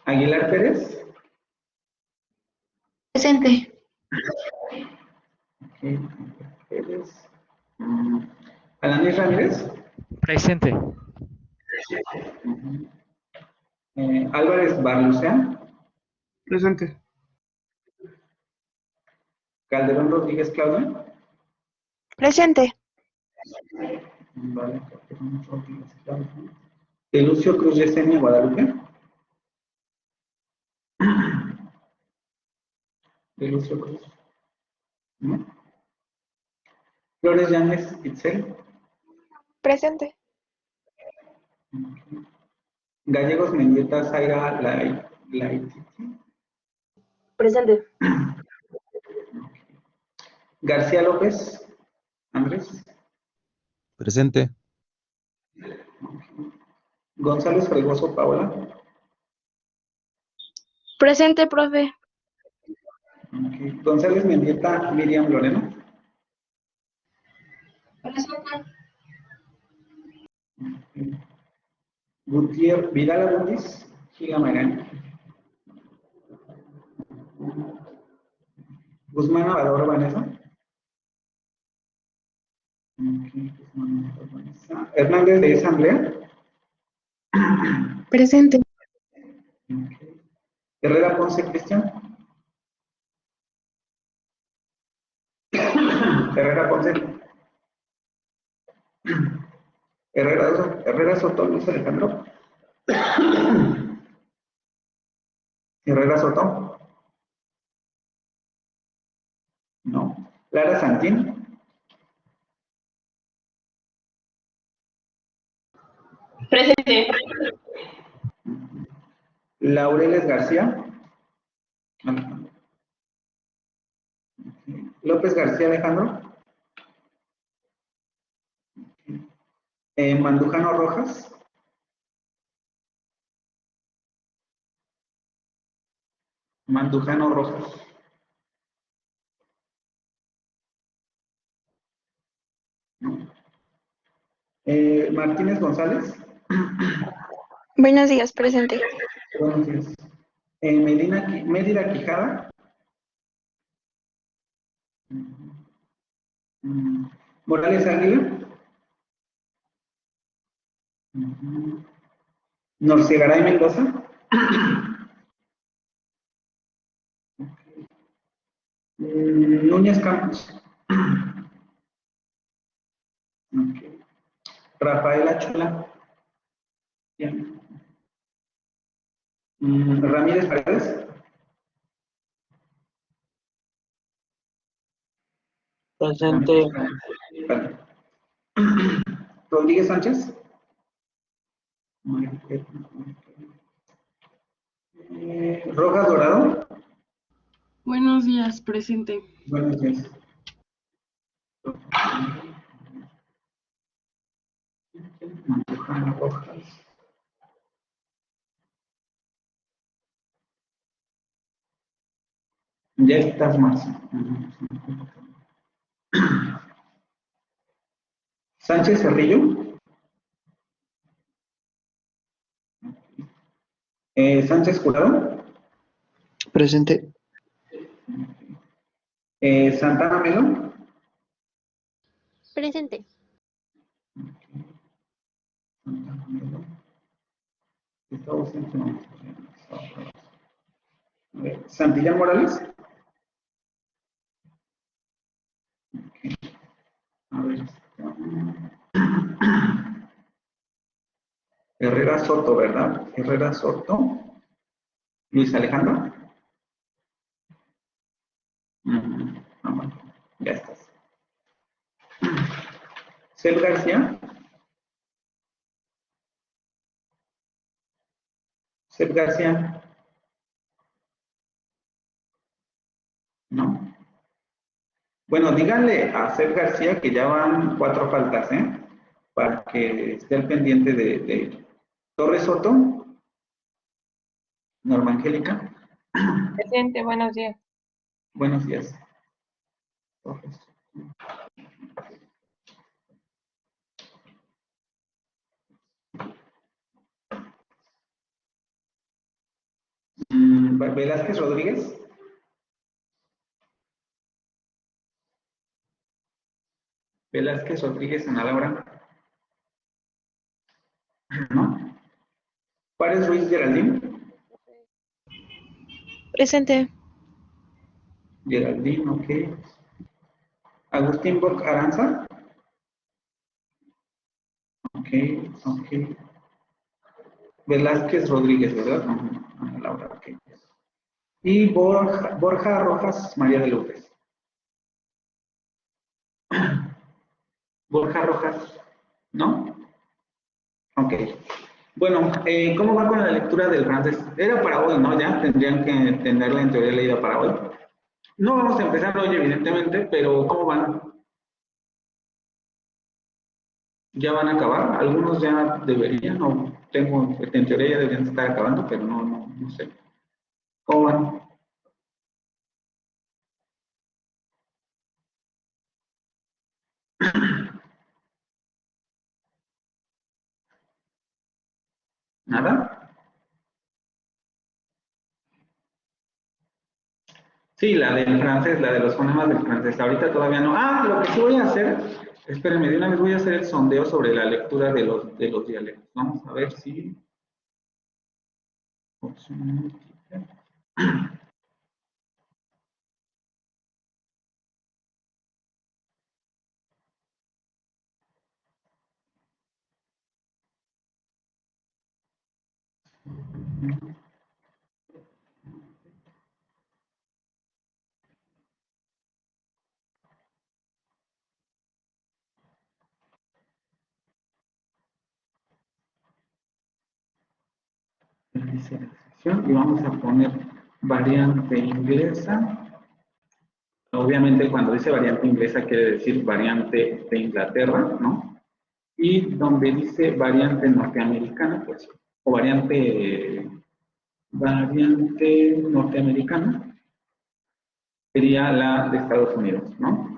Aguilar Pérez. Presente. Ok, Pérez. Alanis Ramírez. Presente. Álvarez Barlucea. Presente. Calderón Rodríguez Claudia. Presente. Vale, Calderón Rodríguez Claudia. De Lucio Cruz Yesenia Guadalupe. De Lucio Cruz. ¿No? Flores Llanes Itzel. Presente. Gallegos Mendieta Zaira Laititi. Presente. García López Andrés. Presente. González Fregoso Paola. Presente, profe. Okay. González Mendieta Miriam Lorena. Presente. Gutiérrez Vidal Abundis Gila Magani. Guzmán Amador Vanessa. Okay. Guzmán Amador Vanessa. Hernández de Asamblea. Presente. Okay. Herrera Ponce Cristian. Herrera Ponce. Herrera Soto Luis Alejandro. Herrera Soto. No. Lara Santín. Presente. Laureles García. López García Alejandro. Mandujano Rojas. Mandujano Rojas. Martínez González. Buenos días, presente. Buenos días. Mérida Quijada. Morales Águila. Norcegaray Mendoza. Núñez Campos. Okay. Rafaela Chula. Bien. Ramírez Paredes. Presente. Vale. Rodríguez Sánchez. Rojas Dorado. Buenos días, presente. Buenos días. Rojas. Ya estás más. Sánchez Cerrillo. Sánchez Jurado. Presente. Santana Melo. Presente. Santana Melo. Estamos en Santillán Morales. A ver. Herrera Soto, ¿verdad? Herrera Soto. Luis Alejandro. Bueno, ya estás. Cel García. Cel García. No. Bueno, díganle a Cel García que ya van 4 faltas, ¿eh? Para que esté al pendiente de ello. Torres Soto. Norma Angélica. Presente, buenos días. Buenos días. Torres. Velázquez Rodríguez. Velázquez Rodríguez, Ana Laura. ¿No? Juárez Ruiz Geraldine. Presente. Geraldine, ok. Agustín Borg Aranza. Ok, ok. Velázquez Rodríguez, ¿verdad? Ana Laura, ok. Y Borja Rojas María de López. Borja Rojas, ¿no? Ok. Bueno, ¿cómo va con la lectura del francés? Era para hoy, ¿no? Ya tendrían que tenerla en teoría leída para hoy. No vamos a empezar hoy, evidentemente, pero ¿cómo van? ¿Ya van a acabar? Algunos ya deberían, o tengo, en teoría ya deberían estar acabando, pero no sé. ¿Cómo van? ¿Nada? Sí, la del francés, la de los fonemas del francés. Ahorita todavía no. Ah, lo que sí voy a hacer, espérenme, de una vez voy a hacer el sondeo sobre la lectura de los dialectos. Vamos a ver si... Opción múltiple. Dice la sección y vamos a poner variante inglesa. Obviamente cuando dice variante inglesa quiere decir variante de Inglaterra, ¿no? Y donde dice variante norteamericana, pues, o variante norteamericana, sería la de Estados Unidos, ¿no?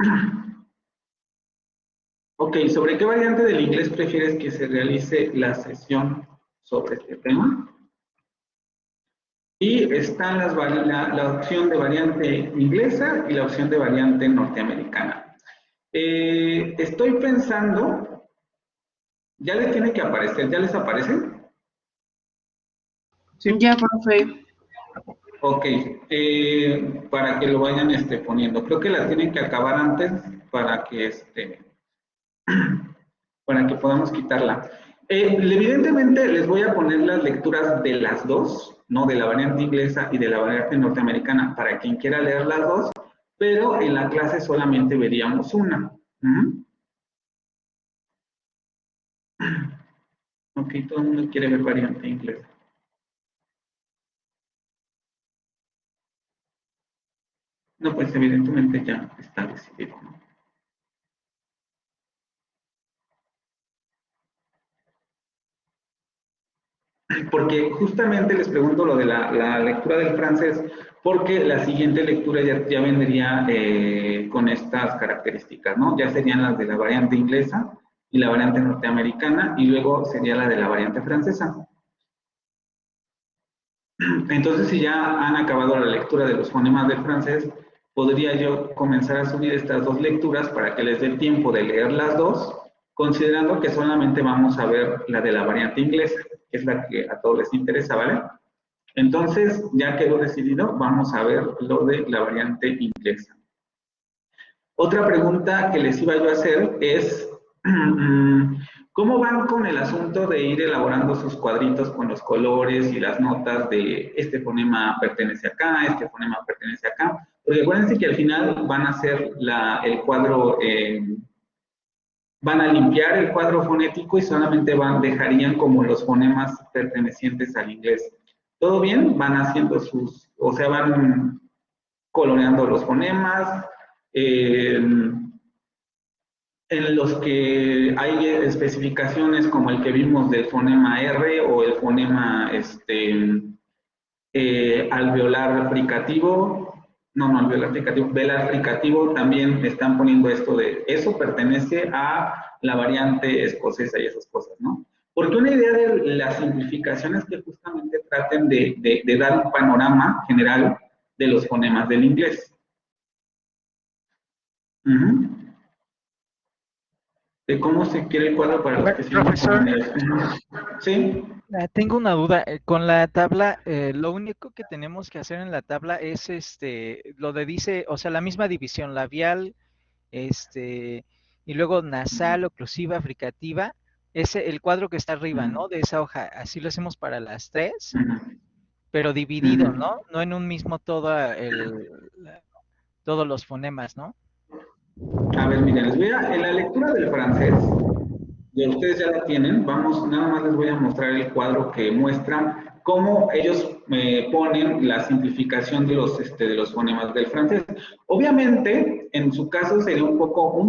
Ok, ¿sobre qué variante del inglés prefieres que se realice la sesión sobre este tema? Y están la opción de variante inglesa y la opción de variante norteamericana. Estoy pensando, ya les tiene que aparecer, ¿ya les aparece? Sí. Ya, profe. Ok, para que lo vayan poniendo. Creo que la tienen que acabar antes para que para que podamos quitarla. Evidentemente les voy a poner las lecturas de las dos, ¿no? De la variante inglesa y de la variante norteamericana, para quien quiera leer las dos, pero en la clase solamente veríamos una. Ok, todo el mundo quiere ver variante inglesa. No, pues evidentemente ya está decidido, ¿no? Porque justamente les pregunto lo de la lectura del francés, porque la siguiente lectura ya vendría con estas características, ¿no? Ya serían las de la variante inglesa y la variante norteamericana, y luego sería la de la variante francesa. Entonces, si ya han acabado la lectura de los fonemas del francés, podría yo comenzar a subir estas dos lecturas para que les dé tiempo de leer las dos, considerando que solamente vamos a ver la de la variante inglesa, que es la que a todos les interesa, ¿vale? Entonces, ya quedó decidido, vamos a ver lo de la variante inglesa. Otra pregunta que les iba yo a hacer es, ¿cómo van con el asunto de ir elaborando sus cuadritos con los colores y las notas de este fonema pertenece acá, este fonema pertenece acá? Porque acuérdense que al final van a hacer el cuadro, van a limpiar el cuadro fonético y solamente dejarían como los fonemas pertenecientes al inglés. ¿Todo bien? Van haciendo o sea, van coloreando los fonemas, en los que hay especificaciones como el que vimos del fonema R o el fonema alveolar fricativo, no alveolar fricativo, velar fricativo, también están poniendo esto de, eso pertenece a la variante escocesa y esas cosas, ¿no? Porque una idea de la simplificación es que justamente traten de dar un panorama general de los fonemas del inglés. De cómo se quiere el cuadro para los que siguen. Profesor, sí. Tengo una duda. Con la tabla, lo único que tenemos que hacer en la tabla es lo de dice, o sea, la misma división labial, y luego nasal, oclusiva, fricativa. El cuadro que está arriba, ¿no? De esa hoja. Así lo hacemos para las tres, pero dividido, ¿no? No en un mismo todos los fonemas, ¿no? A ver, miren, en la lectura del francés, ya ustedes ya la tienen, nada más les voy a mostrar el cuadro que muestra cómo ellos ponen la simplificación de los fonemas del francés. Obviamente, en su caso sería un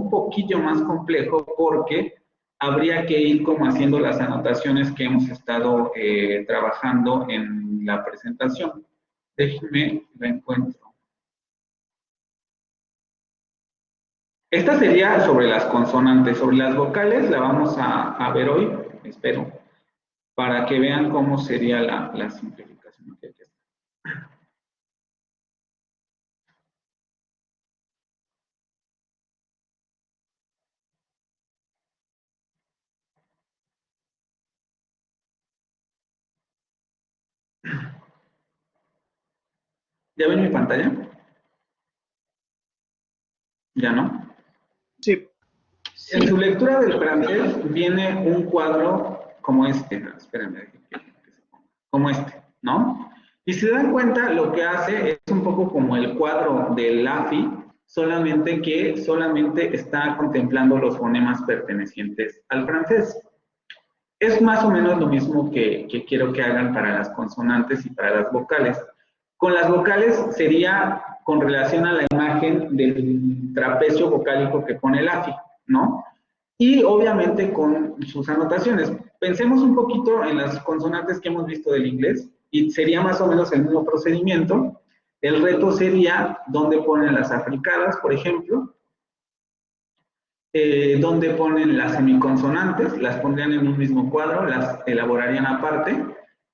poquillo más complejo porque habría que ir como haciendo las anotaciones que hemos estado trabajando en la presentación. Déjenme, la encuentro. Esta sería sobre las consonantes. Sobre las vocales la vamos a ver hoy, espero, para que vean cómo sería la simplificación. ¿Ya ven mi pantalla? ¿Ya no? Sí. En su lectura del francés viene un cuadro como este. Espérenme, como este, ¿no? Y si se dan cuenta, lo que hace es un poco como el cuadro del AFI, solamente que solamente está contemplando los fonemas pertenecientes al francés. Es más o menos lo mismo que quiero que hagan para las consonantes y para las vocales. Con las vocales sería con relación a la imagen del trapecio vocálico que pone el AFI, ¿no? Y obviamente con sus anotaciones. Pensemos un poquito en las consonantes que hemos visto del inglés y sería más o menos el mismo procedimiento. El reto sería dónde ponen las africadas, por ejemplo, dónde ponen las semiconsonantes, las pondrían en un mismo cuadro, las elaborarían aparte,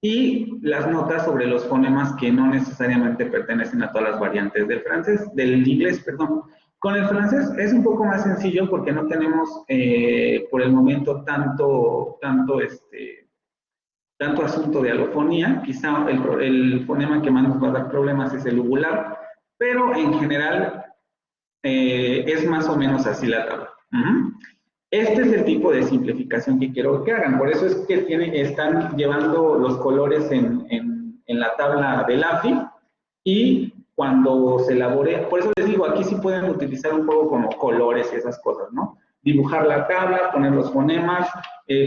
y las notas sobre los fonemas que no necesariamente pertenecen a todas las variantes del inglés, perdón. Con el francés es un poco más sencillo porque no tenemos por el momento tanto asunto de alofonía. Quizá el fonema que más nos va a dar problemas es el uvular, pero en general es más o menos así la tabla. Este es el tipo de simplificación que quiero que hagan, por eso es que están llevando los colores en la tabla del AFI, y cuando se elabore, por eso les digo, aquí sí pueden utilizar un poco como colores y esas cosas, ¿no? Dibujar la tabla, poner los fonemas,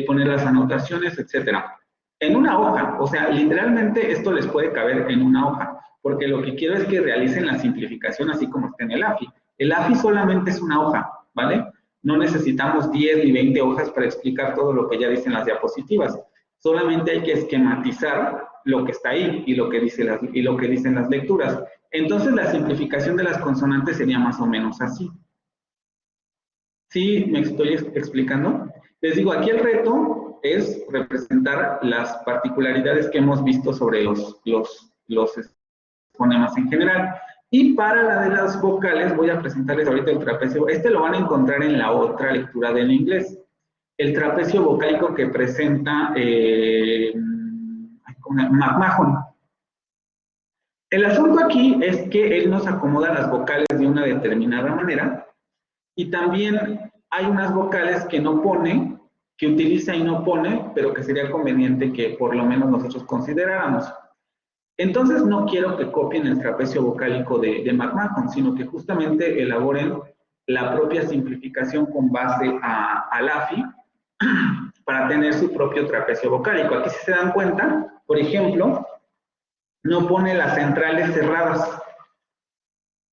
poner las anotaciones, etcétera. En una hoja, o sea, literalmente esto les puede caber en una hoja, porque lo que quiero es que realicen la simplificación así como está en el AFI. El AFI solamente es una hoja, ¿vale? No necesitamos 10 ni 20 hojas para explicar todo lo que ya dicen las diapositivas. Solamente hay que esquematizar lo que está ahí y lo que dicen las lecturas. Entonces, la simplificación de las consonantes sería más o menos así. ¿Sí me estoy explicando? Les digo, aquí el reto es representar las particularidades que hemos visto sobre los fonemas en general. Y para la de las vocales voy a presentarles ahorita el trapecio. Este lo van a encontrar en la otra lectura del inglés. El trapecio vocálico que presenta McMahon. El asunto aquí es que él nos acomoda las vocales de una determinada manera, y también hay unas vocales que no pone, que utiliza y no pone, pero que sería conveniente que por lo menos nosotros consideráramos. Entonces no quiero que copien el trapecio vocálico de McMahon, sino que justamente elaboren la propia simplificación con base al AFI para tener su propio trapecio vocálico. Aquí si se dan cuenta, por ejemplo, no pone las centrales cerradas,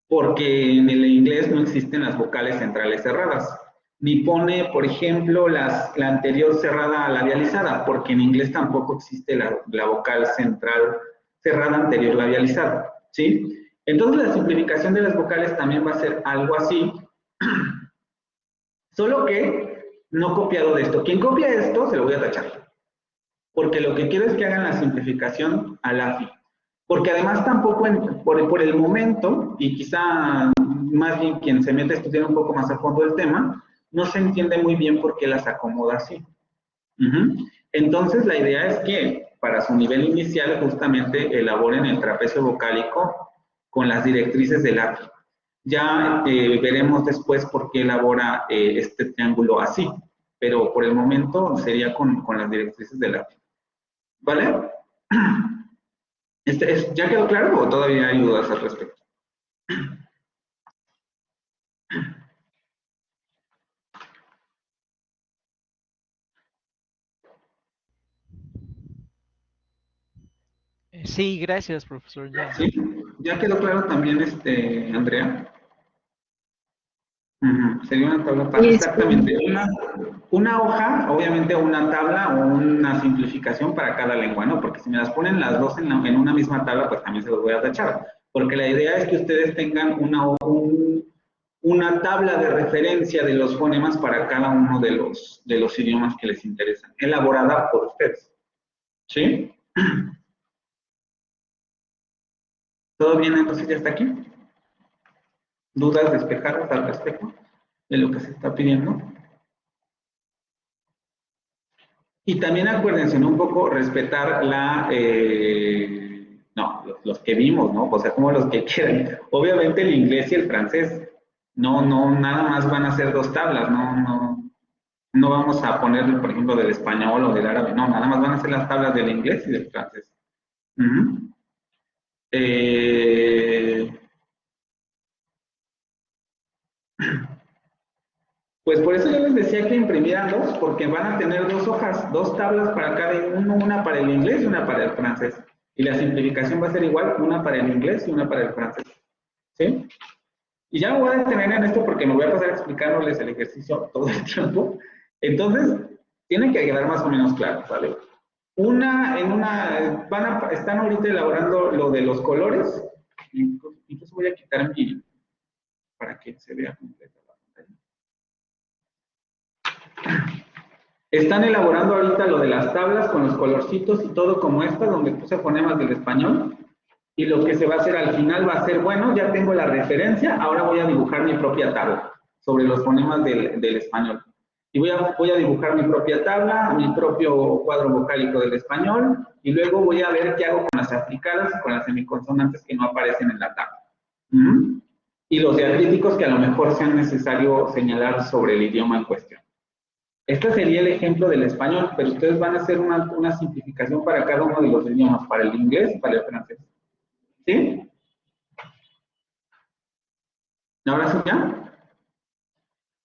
porque en el inglés no existen las vocales centrales cerradas. Ni pone, por ejemplo, la anterior cerrada labializada, porque en inglés tampoco existe la vocal central cerrada anterior labializada, ¿sí? Entonces la simplificación de las vocales también va a ser algo así, solo que no copiado de esto. Quien copia esto, se lo voy a tachar. porque lo que quiero es que hagan la simplificación al AFI. Porque además tampoco, por el momento, y quizá más bien quien se mete a estudiar un poco más a fondo el tema, no se entiende muy bien por qué las acomoda así. Entonces, la idea es que para su nivel inicial justamente elaboren el trapecio vocálico con las directrices del AFI. Ya veremos después por qué elabora este triángulo así, pero por el momento sería con las directrices del AFI. ¿Vale? ¿Ya quedó claro o todavía hay dudas al respecto? Sí, gracias, profesor. Ya. ¿Sí? ¿Ya quedó claro también, Andrea? Sería una tabla para exactamente una hoja, obviamente una tabla o una simplificación para cada lengua, ¿no? Porque si me las ponen las dos en una misma tabla, pues también se los voy a tachar. Porque la idea es que ustedes tengan una tabla de referencia de los fonemas para cada uno de los idiomas que les interesan, elaborada por ustedes. ¿Sí? ¿Todo bien entonces ya está aquí? ¿Dudas despejadas al respecto de lo que se está pidiendo? Y también acuérdense, ¿no? Un poco respetar los que vimos, ¿no? O sea, como los que quieran. Obviamente el inglés y el francés. No, nada más van a ser dos tablas, no vamos a poner, por ejemplo, del español o del árabe, no, nada más van a ser las tablas del inglés y del francés. Pues por eso yo les decía que imprimieran dos, porque van a tener dos hojas, dos tablas para cada uno, una para el inglés y una para el francés. Y la simplificación va a ser igual, una para el inglés y una para el francés. ¿Sí? Y ya me voy a detener en esto porque me voy a pasar explicándoles el ejercicio todo el tiempo. Entonces, tienen que quedar más o menos claro, ¿vale? Están ahorita elaborando lo de los colores. Incluso voy a quitar para que se vea completa la pantalla. Están elaborando ahorita lo de las tablas con los colorcitos y todo como esta, donde puse fonemas del español. Y lo que se va a hacer al final va a ser, bueno, ya tengo la referencia, ahora voy a dibujar mi propia tabla sobre los fonemas del español. Y voy a dibujar mi propia tabla, mi propio cuadro vocálico del español, y luego voy a ver qué hago con las africadas y con las semiconsonantes que no aparecen en la tabla. Y los diacríticos que a lo mejor sean necesario señalar sobre el idioma en cuestión. Este sería el ejemplo del español, pero ustedes van a hacer una simplificación para cada uno de los idiomas, para el inglés y para el francés. ¿Sí? ¿Ahora sí ya?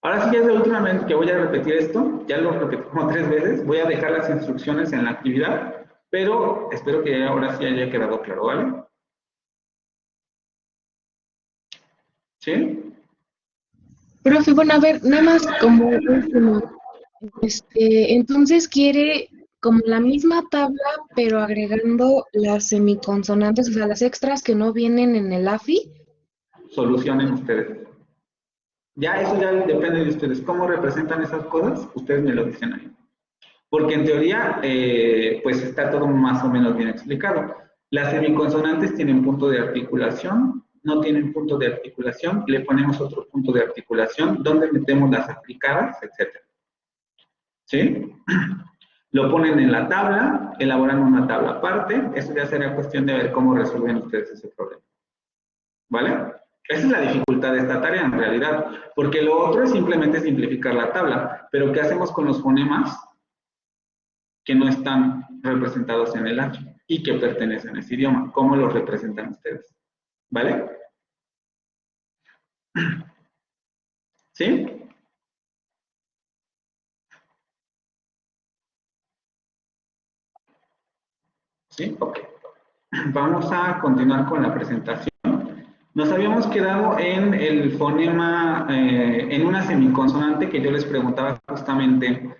Ahora sí ya es la última vez que voy a repetir esto, ya lo repetí como 3 veces, voy a dejar las instrucciones en la actividad, pero espero que ahora sí haya quedado claro, ¿vale? ¿Sí? Profe, bueno, a ver, nada más como último. Entonces quiere como la misma tabla, pero agregando las semiconsonantes, o sea, las extras que no vienen en el AFI. Solucionen ustedes. Ya eso ya depende de ustedes. ¿Cómo representan esas cosas? Ustedes me lo dicen ahí. Porque en teoría, pues está todo más o menos bien explicado. Las semiconsonantes tienen punto de articulación, no tienen punto de articulación, le ponemos otro punto de articulación, donde metemos las aplicadas, etc. ¿Sí? Lo ponen en la tabla, elaboran una tabla aparte, eso ya será cuestión de ver cómo resuelven ustedes ese problema. ¿Vale? Esa es la dificultad de esta tarea en realidad, porque lo otro es simplemente simplificar la tabla, pero ¿qué hacemos con los fonemas que no están representados en el AFI y que pertenecen a ese idioma? ¿Cómo los representan ustedes? ¿Vale? ¿Sí? ¿Sí? Ok. Vamos a continuar con la presentación. Nos habíamos quedado en el fonema, en una semiconsonante que yo les preguntaba justamente,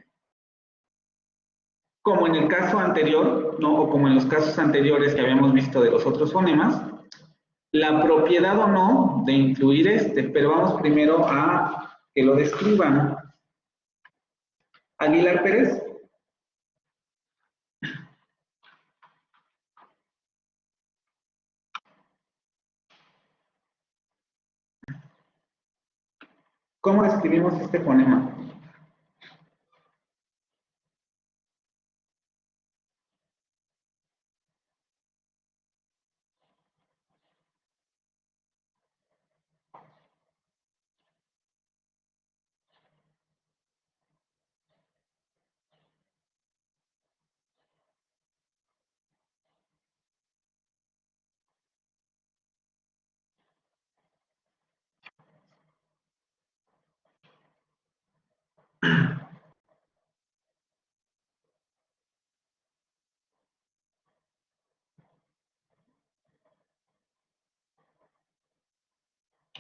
como en el caso anterior, ¿no? O como en los casos anteriores que habíamos visto de los otros fonemas, la propiedad o no de incluir pero vamos primero a que lo describan. Aguilar Pérez. ¿Cómo escribimos este fonema?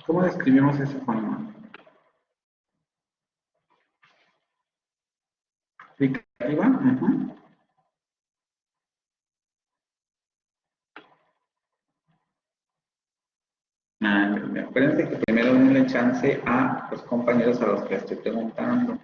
¿Cómo describimos ese fonema? Fricativa. Acuérdense que primero denle chance a los compañeros a los que estoy preguntando.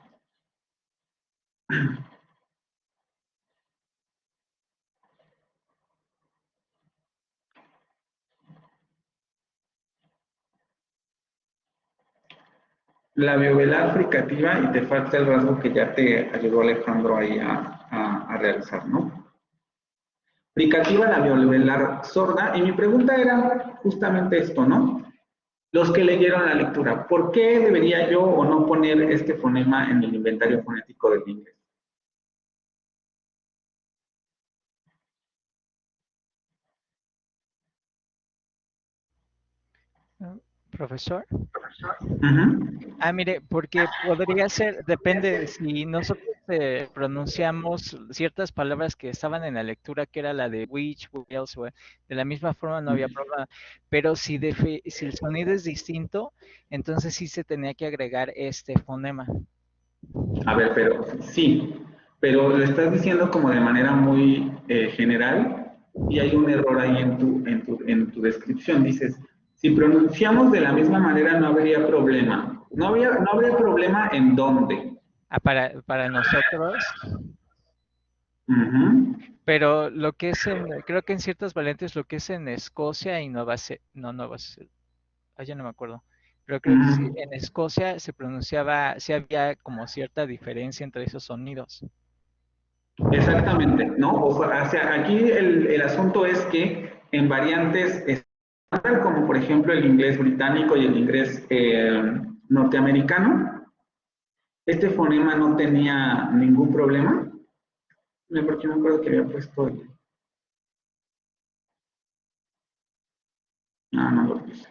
Labiovelar fricativa y te falta el rasgo que ya te ayudó Alejandro ahí a realizar, ¿no? Fricativa labiovelar sorda, y mi pregunta era justamente esto, ¿no? Los que leyeron la lectura, ¿por qué debería yo o no poner este fonema en el inventario fonético del inglés? Profesor. Mire, porque podría ser, depende, si nosotros pronunciamos ciertas palabras que estaban en la lectura, que era la de which, elsewhere, de la misma forma no había problema, pero si el sonido es distinto, entonces sí se tenía que agregar este fonema. A ver, pero sí, pero lo estás diciendo como de manera muy general y hay un error ahí en tu descripción. Dices, si pronunciamos de la misma manera no habría problema. No habría problema en dónde. Para nosotros. Pero lo que es creo que en ciertas variantes, lo que es en Escocia y Nueva Zelanda, ya no me acuerdo. Pero creo que sí, en Escocia se pronunciaba, sí había como cierta diferencia entre esos sonidos. Exactamente, ¿no? O sea, aquí el asunto es que en variantes estándar, como por ejemplo el inglés británico y el inglés norteamericano, este fonema no tenía ningún problema. Porque me acuerdo que había puesto no lo puse.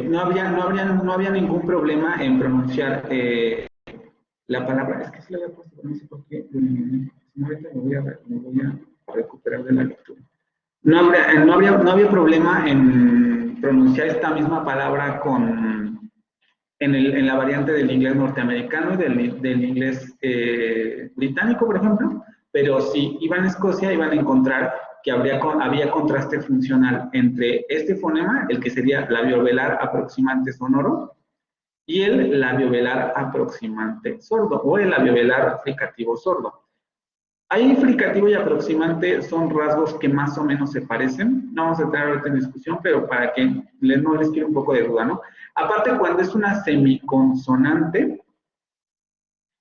No había ningún problema en pronunciar la palabra. Es que sí lo había puesto, no sé por qué. Ahorita me voy a recuperar de la lectura. No había problema en pronunciar esta misma palabra en la variante del inglés norteamericano y del inglés británico, por ejemplo, pero si iban a Escocia iban a encontrar que había contraste funcional entre este fonema, el que sería labiovelar aproximante sonoro, y el labiovelar aproximante sordo, o el labiovelar fricativo sordo. Ahí fricativo y aproximante son rasgos que más o menos se parecen. No vamos a entrar ahorita en discusión, pero para que no les quede un poco de duda, ¿no? Aparte, cuando es una semiconsonante,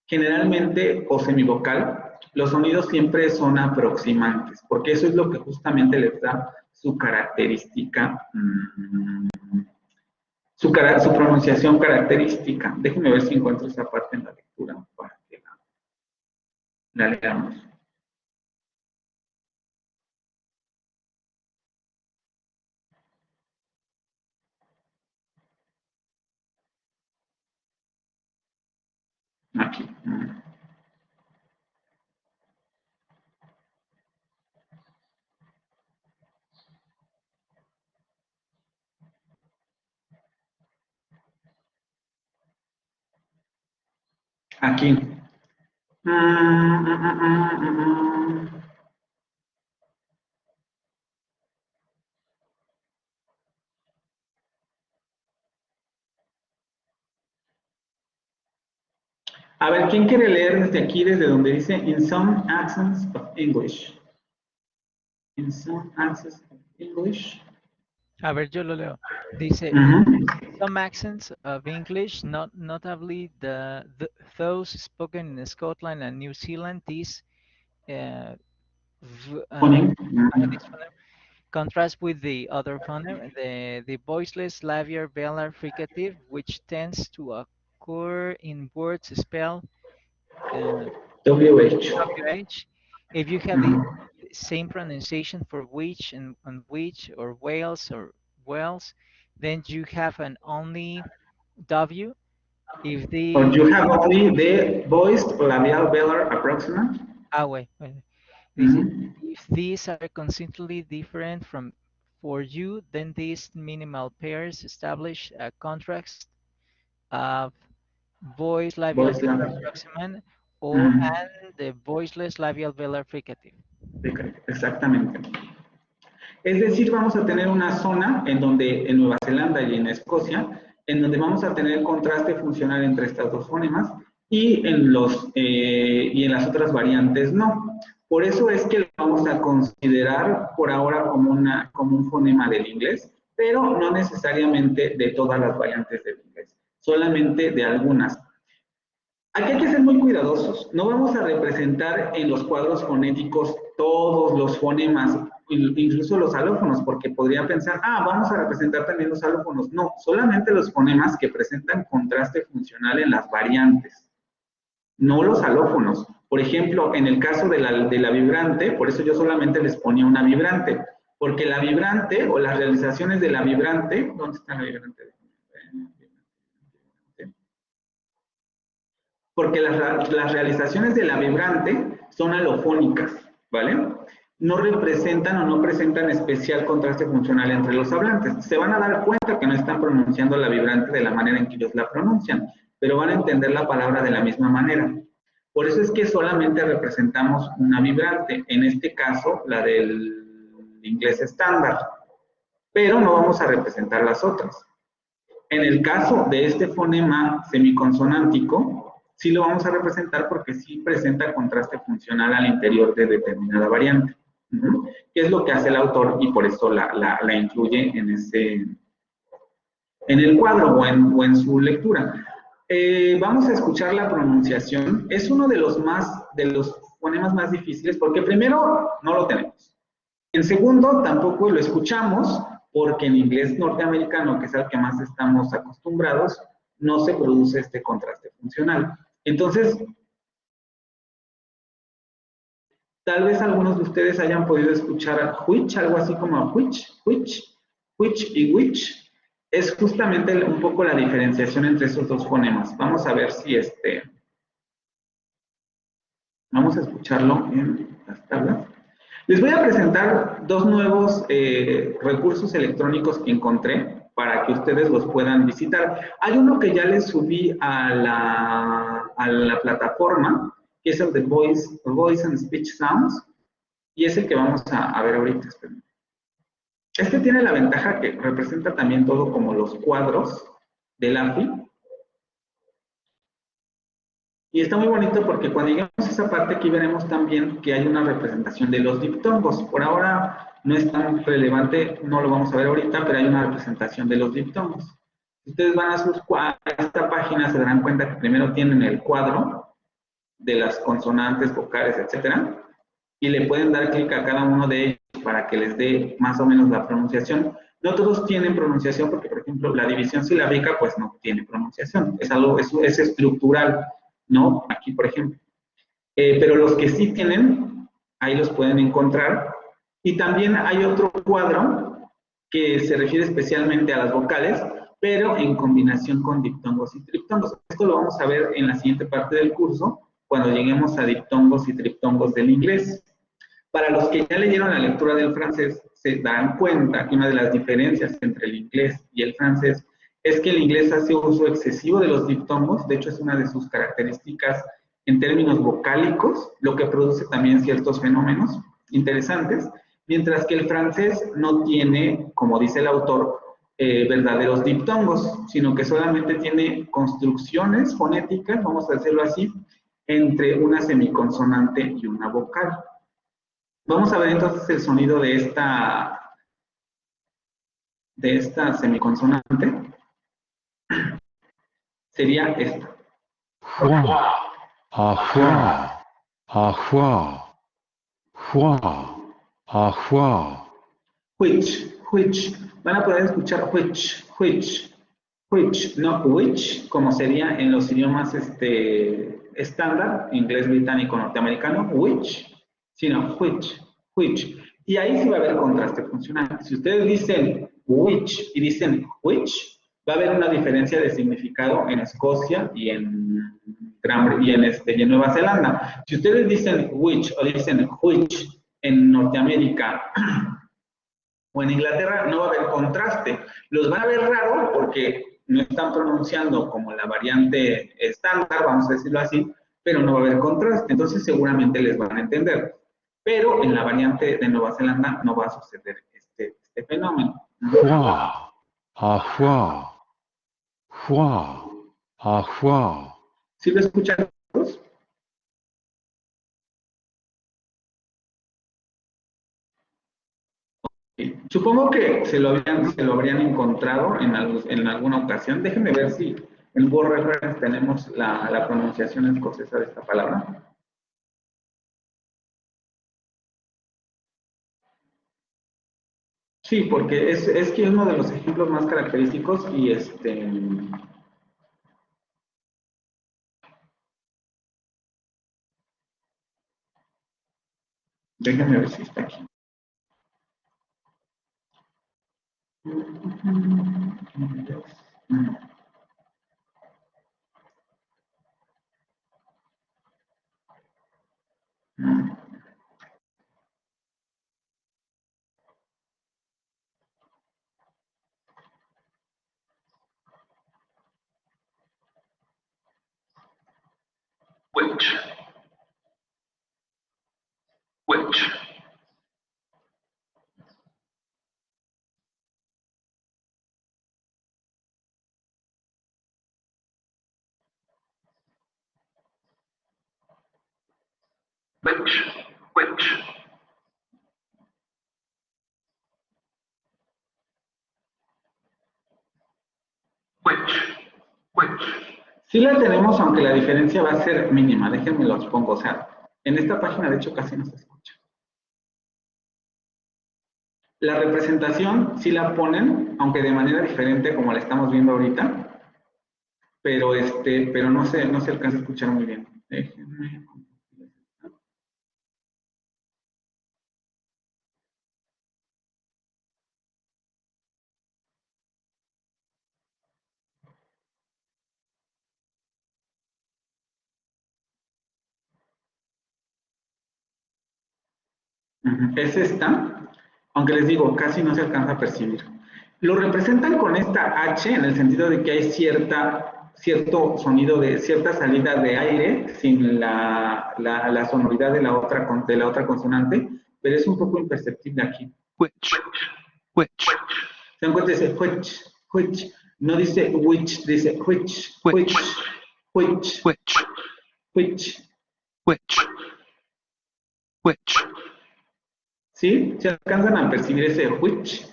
generalmente, o semivocal, los sonidos siempre son aproximantes, porque eso es lo que justamente les da su característica, su pronunciación característica. Déjenme ver si encuentro esa parte en la lectura para que la leamos. Aquí. Aquí. A ver, ¿quién quiere leer desde aquí, desde donde dice in some accents of English? In some accents of English. A ver, yo lo leo. Dice, some accents of English, notably those spoken in Scotland and New Zealand, this Phoneme. this phoneme contrasts with the other phoneme, the voiceless labial velar fricative, which tends to occur in words spelled WH. WH. If you have the same pronunciation for which and which or whales or wells, then you have an only W. If the Or you have only the voiced labial velar approximant. wait. If these are constantly different for you, then these minimal pairs establish a contrast of voice labial velar approximant and the voiceless labial velar fricative. Exactamente. Es decir, vamos a tener una zona en donde en Nueva Zelanda y en Escocia, en donde vamos a tener contraste funcional entre estas dos fonemas y en las otras variantes no. Por eso es que lo vamos a considerar por ahora como un fonema del inglés, pero no necesariamente de todas las variantes del inglés, solamente de algunas. Aquí hay que ser muy cuidadosos. No vamos a representar en los cuadros fonéticos todos los fonemas, incluso los alófonos, porque podría pensar, vamos a representar también los alófonos. No, solamente los fonemas que presentan contraste funcional en las variantes, no los alófonos. Por ejemplo, en el caso de la vibrante, por eso yo solamente les ponía una vibrante, porque la vibrante o las realizaciones de la vibrante, ¿dónde está la vibrante? Porque las realizaciones de la vibrante son alofónicas, ¿vale? No representan o no presentan especial contraste funcional entre los hablantes. Se van a dar cuenta que no están pronunciando la vibrante de la manera en que ellos la pronuncian, pero van a entender la palabra de la misma manera. Por eso es que solamente representamos una vibrante, en este caso la del inglés estándar, pero no vamos a representar las otras. En el caso de este fonema semiconsonántico, sí lo vamos a representar porque sí presenta contraste funcional al interior de determinada variante. Que es lo que hace el autor y por eso la incluye en el cuadro o en su lectura. Vamos a escuchar la pronunciación. Es uno de los fonemas más difíciles porque primero no lo tenemos. En segundo, tampoco lo escuchamos porque en inglés norteamericano, que es al que más estamos acostumbrados, no se produce este contraste funcional. Entonces, tal vez algunos de ustedes hayan podido escuchar which, algo así como which y which. Es justamente un poco la diferenciación entre esos dos fonemas. Vamos a ver si vamos a escucharlo en las tablas. Les voy a presentar dos nuevos recursos electrónicos que encontré para que ustedes los puedan visitar. Hay uno que ya les subí a la plataforma, que es el de Voice and Speech Sounds, y es el que vamos a ver ahorita. Esperen. Este tiene la ventaja que representa también todo como los cuadros del AFI. Y está muy bonito porque cuando lleguemos a esa parte aquí veremos también que hay una representación de los diptongos. Por ahora no es tan relevante, no lo vamos a ver ahorita, pero hay una representación de los diptongos. Si ustedes van a esta página se darán cuenta que primero tienen el cuadro de las consonantes, vocales, etcétera, y le pueden dar clic a cada uno de ellos para que les dé más o menos la pronunciación. No todos tienen pronunciación porque, por ejemplo, la división silábica pues no tiene pronunciación, es estructural, ¿no? Aquí, por ejemplo. Pero los que sí tienen, ahí los pueden encontrar. Y también hay otro cuadro que se refiere especialmente a las vocales, pero en combinación con diptongos y triptongos. Esto lo vamos a ver en la siguiente parte del curso, cuando lleguemos a diptongos y triptongos del inglés. Para los que ya leyeron la lectura del francés, se dan cuenta que una de las diferencias entre el inglés y el francés es que el inglés hace uso excesivo de los diptongos. De hecho, es una de sus características en términos vocálicos, lo que produce también ciertos fenómenos interesantes, mientras que el francés no tiene, como dice el autor, verdaderos diptongos, sino que solamente tiene construcciones fonéticas, vamos a decirlo así, entre una semiconsonante y una vocal. Vamos a ver entonces el sonido de esta semiconsonante. sería esta. Hua. Ahua. Ahua. Hua. Ahua. Which. Van a poder escuchar which, no which, como sería en los idiomas estándar, inglés, británico, norteamericano, which, sino which. Y ahí sí va a haber contraste funcional. Si ustedes dicen which y dicen which, va a haber una diferencia de significado en Escocia y en y en Nueva Zelanda. Si ustedes dicen which o dicen which en Norteamérica o en Inglaterra, no va a haber contraste. Los van a ver raro porque no están pronunciando como la variante estándar, vamos a decirlo así, pero no va a haber contraste. Entonces seguramente les van a entender. Pero en la variante de Nueva Zelanda no va a suceder este fenómeno. Hua. Ahua. Hua. Ahua. ¿Sí lo escuchan todos? Supongo que se lo habrían encontrado en alguna ocasión. Déjenme ver si en Word Reference tenemos la pronunciación escocesa de esta palabra. Sí, porque es que es uno de los ejemplos más característicos y déjenme ver si está aquí. Which. Sí la tenemos, aunque la diferencia va a ser mínima. Déjenme los pongo. O sea, en esta página de hecho casi no se escucha. La representación sí la ponen, aunque de manera diferente como la estamos viendo ahorita, pero no se alcanza a escuchar muy bien. Déjenme. Es esta, aunque les digo, casi no se alcanza a percibir. Lo representan con esta H en el sentido de que hay cierto sonido de cierta salida de aire sin la sonoridad de la otra consonante, pero es un poco imperceptible aquí. Which. Se dan cuenta, dice which. No dice which, dice which. ¿Sí? ¿Se alcanzan a percibir ese which?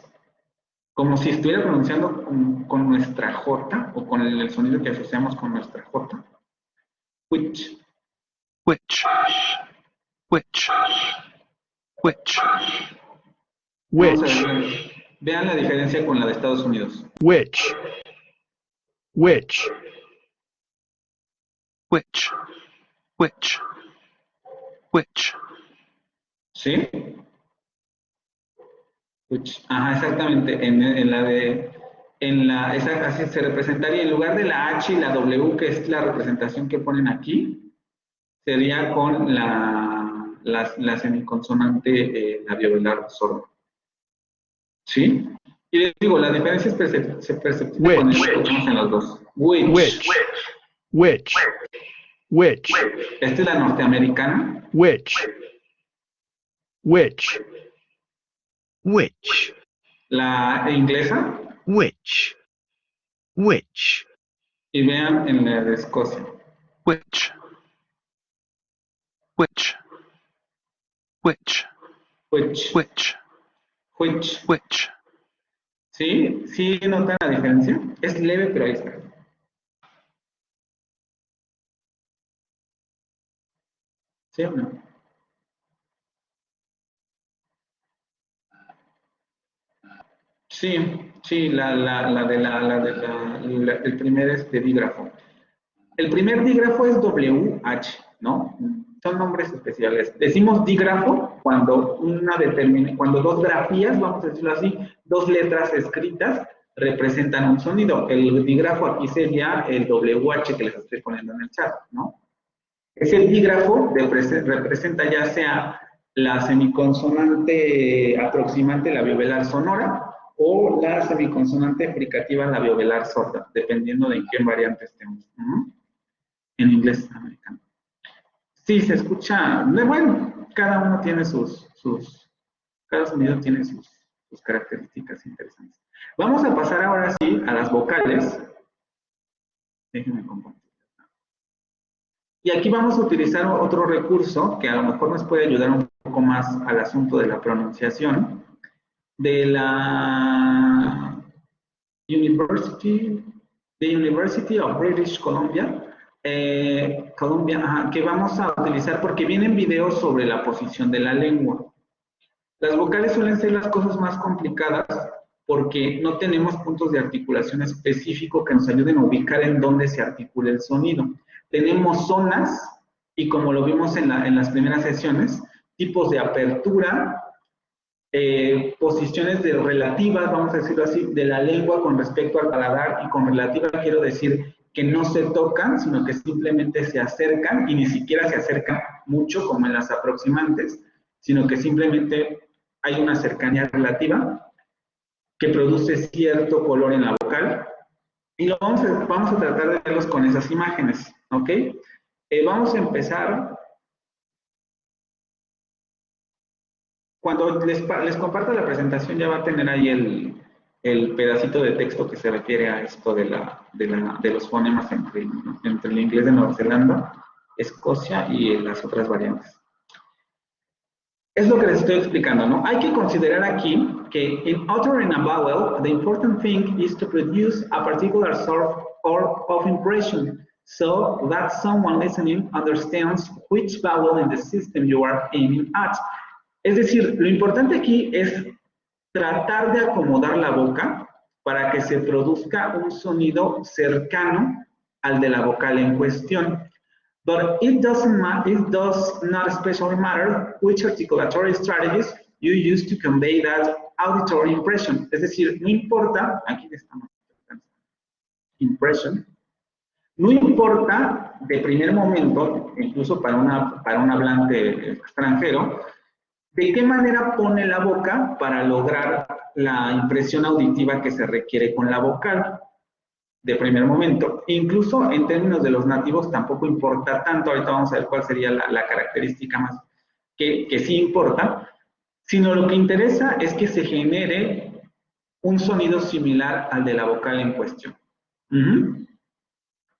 Como si estuviera pronunciando con nuestra J o con el sonido que asociamos con nuestra J. Which. Vamos a ver, vean la diferencia con la de Estados Unidos. Which. ¿Sí? Which. Ajá, exactamente. Así se representaría en lugar de la H y la W, que es la representación que ponen aquí, sería con la semiconsonante labiovelar sordo. ¿Sí? Y les digo, la diferencia es perceptible cuando escuchamos en los dos. Which. Esta es la norteamericana. Which. La inglesa. Which. Y vean en la de Escocia. Which. ¿Sí? ¿Sí notan la diferencia? Es leve, pero ahí está. ¿Sí o no? Sí, sí, el primer dígrafo. El primer dígrafo es WH, ¿no? Son nombres especiales. Decimos dígrafo cuando cuando dos grafías, vamos a decirlo así, dos letras escritas representan un sonido. El dígrafo aquí sería el WH que les estoy poniendo en el chat, ¿no? Ese dígrafo representa ya sea la semiconsonante aproximante labiovelar sonora o la semiconsonante fricativa labiovelar sorda, dependiendo de en qué variante estemos. En inglés americano. Sí, se escucha, bueno, cada uno tiene cada sonido tiene sus características interesantes. Vamos a pasar ahora sí a las vocales. Déjenme compartir. Y aquí vamos a utilizar otro recurso que a lo mejor nos puede ayudar un poco más al asunto de la pronunciación de la University of British Columbia, que vamos a utilizar porque vienen videos sobre la posición de la lengua. Las vocales suelen ser las cosas más complicadas porque no tenemos puntos de articulación específicos que nos ayuden a ubicar en dónde se articula el sonido. Tenemos zonas, y como lo vimos en las primeras sesiones, tipos de apertura, posiciones relativas, vamos a decirlo así, de la lengua con respecto al paladar, y con relativa quiero decir que no se tocan, sino que simplemente se acercan, y ni siquiera se acercan mucho como en las aproximantes, sino que simplemente hay una cercanía relativa que produce cierto color en la vocal, y vamos a tratar de verlos con esas imágenes, ¿ok? Vamos a empezar. Cuando les comparto la presentación ya va a tener ahí el pedacito de texto que se refiere a esto de los fonemas entre el inglés de Nueva Zelanda, Escocia y las otras variantes. Es lo que les estoy explicando, ¿no? Hay que considerar aquí que in uttering a vowel, the important thing is to produce a particular sort of impression so that someone listening understands which vowel in the system you are aiming at. Es decir, lo importante aquí es tratar de acomodar la boca para que se produzca un sonido cercano al de la vocal en cuestión. But it does not especially matter which articulatory strategies you use to convey that auditory impression. Es decir, no importa, aquí estamos, impression, no importa de primer momento, incluso para un hablante extranjero, de qué manera pone la boca para lograr la impresión auditiva que se requiere con la vocal de primer momento. Incluso en términos de los nativos tampoco importa tanto, ahorita vamos a ver cuál sería la característica más que sí importa, sino lo que interesa es que se genere un sonido similar al de la vocal en cuestión.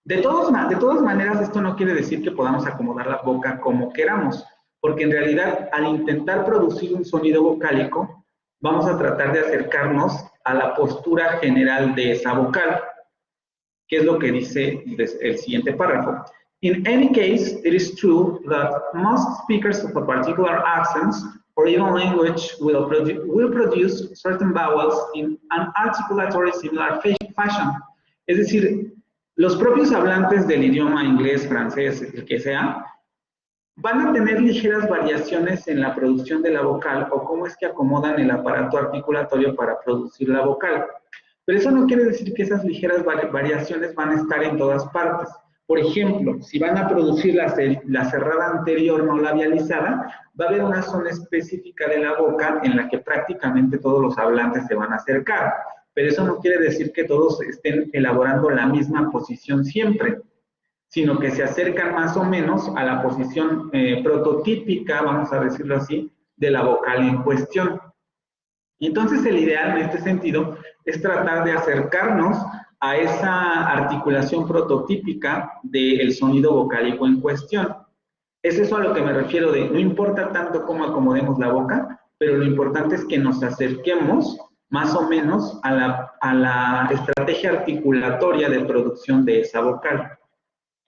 De todas maneras, esto no quiere decir que podamos acomodar la boca como queramos, porque en realidad al intentar producir un sonido vocálico, vamos a tratar de acercarnos a la postura general de esa vocal, que es lo que dice el siguiente párrafo. In any case, it is true that most speakers of a particular accent or even language will produce certain vowels in an articulatory similar fashion. Es decir, los propios hablantes del idioma inglés, francés, el que sea, van a tener ligeras variaciones en la producción de la vocal o cómo es que acomodan el aparato articulatorio para producir la vocal. Pero eso no quiere decir que esas ligeras variaciones van a estar en todas partes. Por ejemplo, si van a producir la cerrada anterior no labializada, va a haber una zona específica de la boca en la que prácticamente todos los hablantes se van a acercar. Pero eso no quiere decir que todos estén elaborando la misma posición siempre, sino que se acercan más o menos a la posición prototípica, vamos a decirlo así, de la vocal en cuestión. Entonces, el ideal en este sentido es tratar de acercarnos a esa articulación prototípica del sonido vocálico en cuestión. Es eso a lo que me refiero de no importa tanto cómo acomodemos la boca, pero lo importante es que nos acerquemos más o menos a la estrategia articulatoria de producción de esa vocal.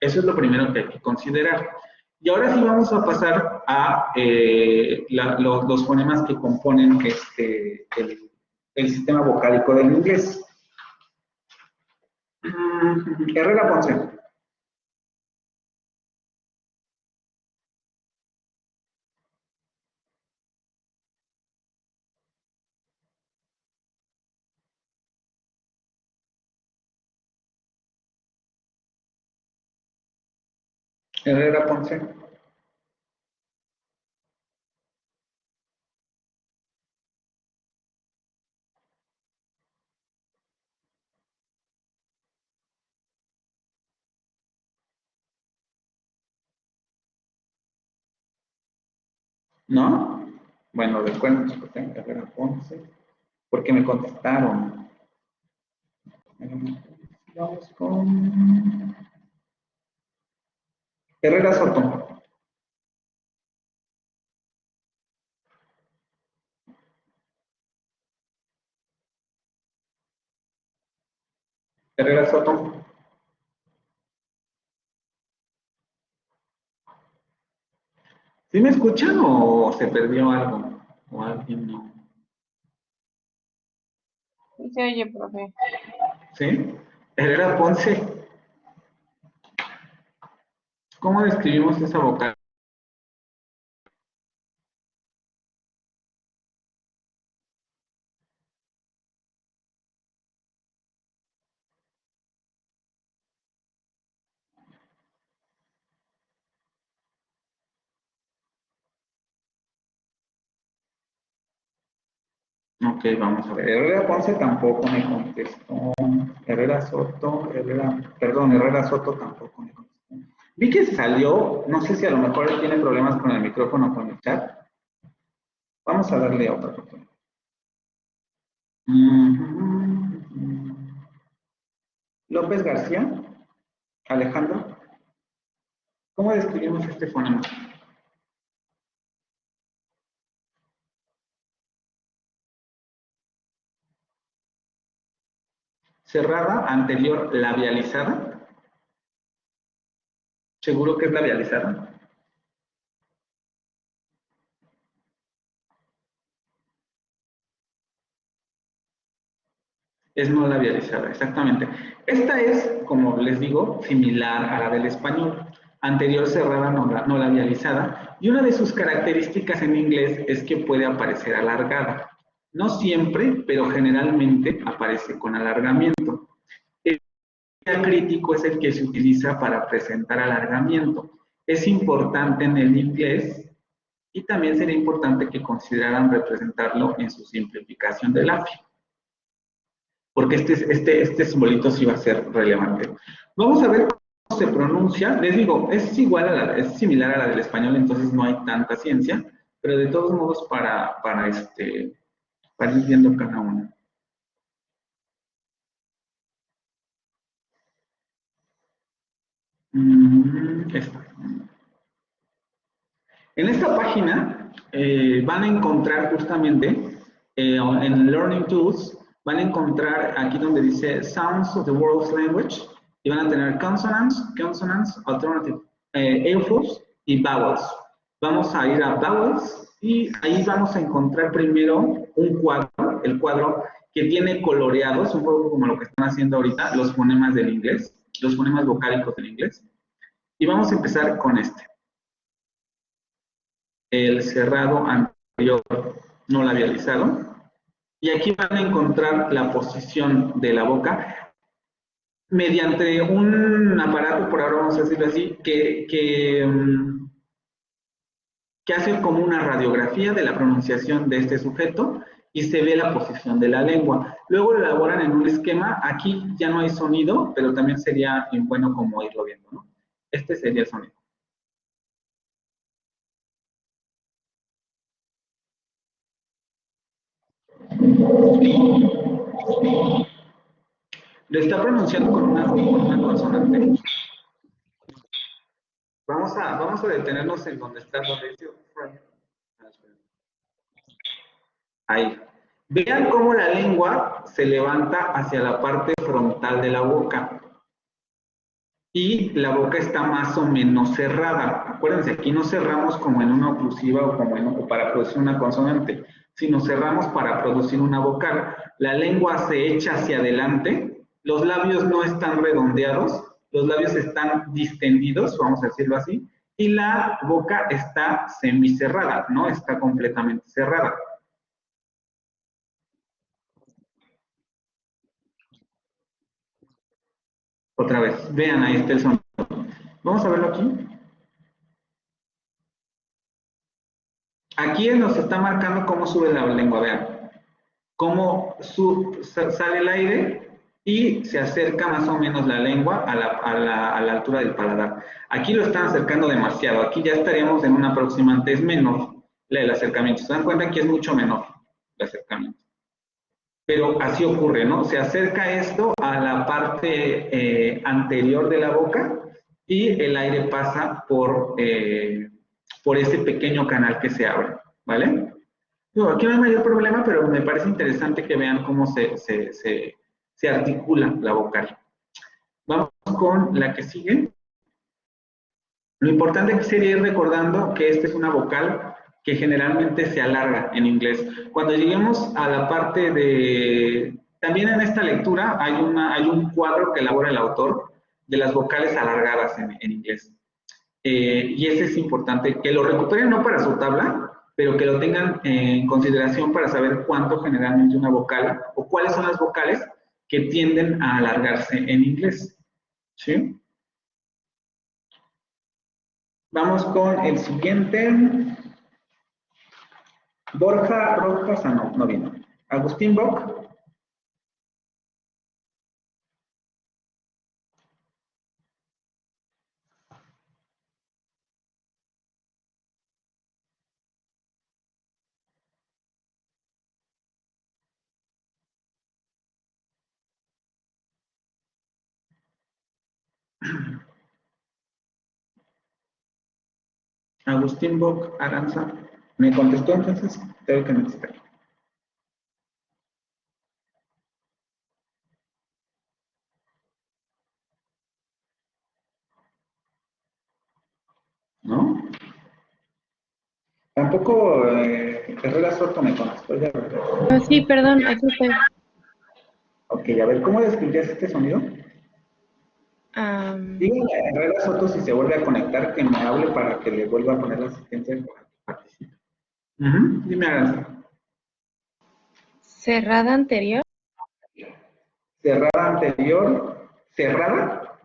Eso es lo primero que hay que considerar. Y ahora sí vamos a pasar a los fonemas que componen el sistema vocálico del inglés. Herrera Ponce. Herrera Ponce. ¿No? Bueno, recuerden, Herrera Ponce, porque me contestaron. Vamos con Herrera Soto. Herrera Soto. ¿Sí me escuchan o se perdió algo? ¿O alguien no? Sí se oye, profe. ¿Sí? Herrera Ponce. ¿Cómo describimos esa vocal? Ok, vamos a ver. Herrera Ponce tampoco me contestó. Herrera Soto, Herrera Soto tampoco me contestó. Vi que salió, no sé si a lo mejor él tiene problemas con el micrófono o con el chat. Vamos a darle otra oportunidad. López García, Alejandro, ¿cómo describimos este fonema? Cerrada, anterior, labializada. ¿Seguro que es labializada? Es no labializada, exactamente. Esta es, como les digo, similar a la del español. Anterior cerrada, no labializada. Y una de sus características en inglés es que puede aparecer alargada. No siempre, pero generalmente aparece con alargamiento. El crítico es el que se utiliza para presentar alargamiento. Es importante en el inglés y también sería importante que consideraran representarlo en su simplificación del AFI, porque este simbolito sí va a ser relevante. Vamos a ver cómo se pronuncia. Les digo, es similar a la del español, entonces no hay tanta ciencia, pero de todos modos para ir viendo cada una. Esta. En esta página van a encontrar justamente, en Learning Tools, van a encontrar aquí donde dice Sounds of the World's Language, y van a tener Consonants, Alternative Airflows y Vowels. Vamos a ir a Vowels y ahí vamos a encontrar primero un cuadro, el cuadro que tiene coloreados, un poco como lo que están haciendo ahorita, los fonemas del inglés, los fonemas vocálicos del inglés. Y vamos a empezar con este. El cerrado anterior no labializado. Y aquí van a encontrar la posición de la boca mediante un aparato, por ahora vamos a decirlo así, que hace como una radiografía de la pronunciación de este sujeto y se ve la posición de la lengua. Luego lo elaboran en un esquema. Aquí ya no hay sonido, pero también sería bueno como irlo viendo, ¿no? Este sería el sonido. Lo está pronunciando con una consonante. Vamos a detenernos en donde está, donde dice ahí. Vean cómo la lengua se levanta hacia la parte frontal de la boca. Y la boca está más o menos cerrada. Acuérdense, aquí no cerramos como en una oclusiva o como o para producir una consonante, sino cerramos para producir una vocal. La lengua se echa hacia adelante, los labios no están redondeados, los labios están distendidos, vamos a decirlo así, y la boca está semicerrada, no está completamente cerrada. Otra vez, vean, ahí está el sonido. Vamos a verlo aquí. Aquí nos está marcando cómo sube la lengua, vean. Cómo sale el aire y se acerca más o menos la lengua a la altura del paladar. Aquí lo están acercando demasiado. Aquí ya estaríamos en una aproximante, es menor el acercamiento. Se dan cuenta que es mucho menor el acercamiento. Pero así ocurre, ¿no? Se acerca esto a la parte anterior de la boca y el aire pasa por ese pequeño canal que se abre, ¿vale? No, aquí no hay mayor problema, pero me parece interesante que vean cómo se articula la vocal. Vamos con la que sigue. Lo importante aquí sería ir recordando que esta es una vocal que generalmente se alarga en inglés. Cuando lleguemos a la parte de... También en esta lectura hay un cuadro que elabora el autor de las vocales alargadas en inglés. Y ese es importante, que lo recuperen no para su tabla, pero que lo tengan en consideración para saber cuánto generalmente una vocal, o cuáles son las vocales que tienden a alargarse en inglés. ¿Sí? Vamos con el siguiente. Borja Rojas, no vino. Agustín Bock. Agustín Bock Aranza. ¿Me contestó entonces? Tengo que necesitar. ¿No? Tampoco Herrera Soto me contestó. Ah, sí, perdón, aquí estoy. Ok, a ver, ¿cómo describías este sonido? Dígale a Herrera Soto si se vuelve a conectar que me hable para que le vuelva a poner la asistencia para que participe. Dime, Aranza. Cerrada anterior. Cerrada anterior. ¿Cerrada?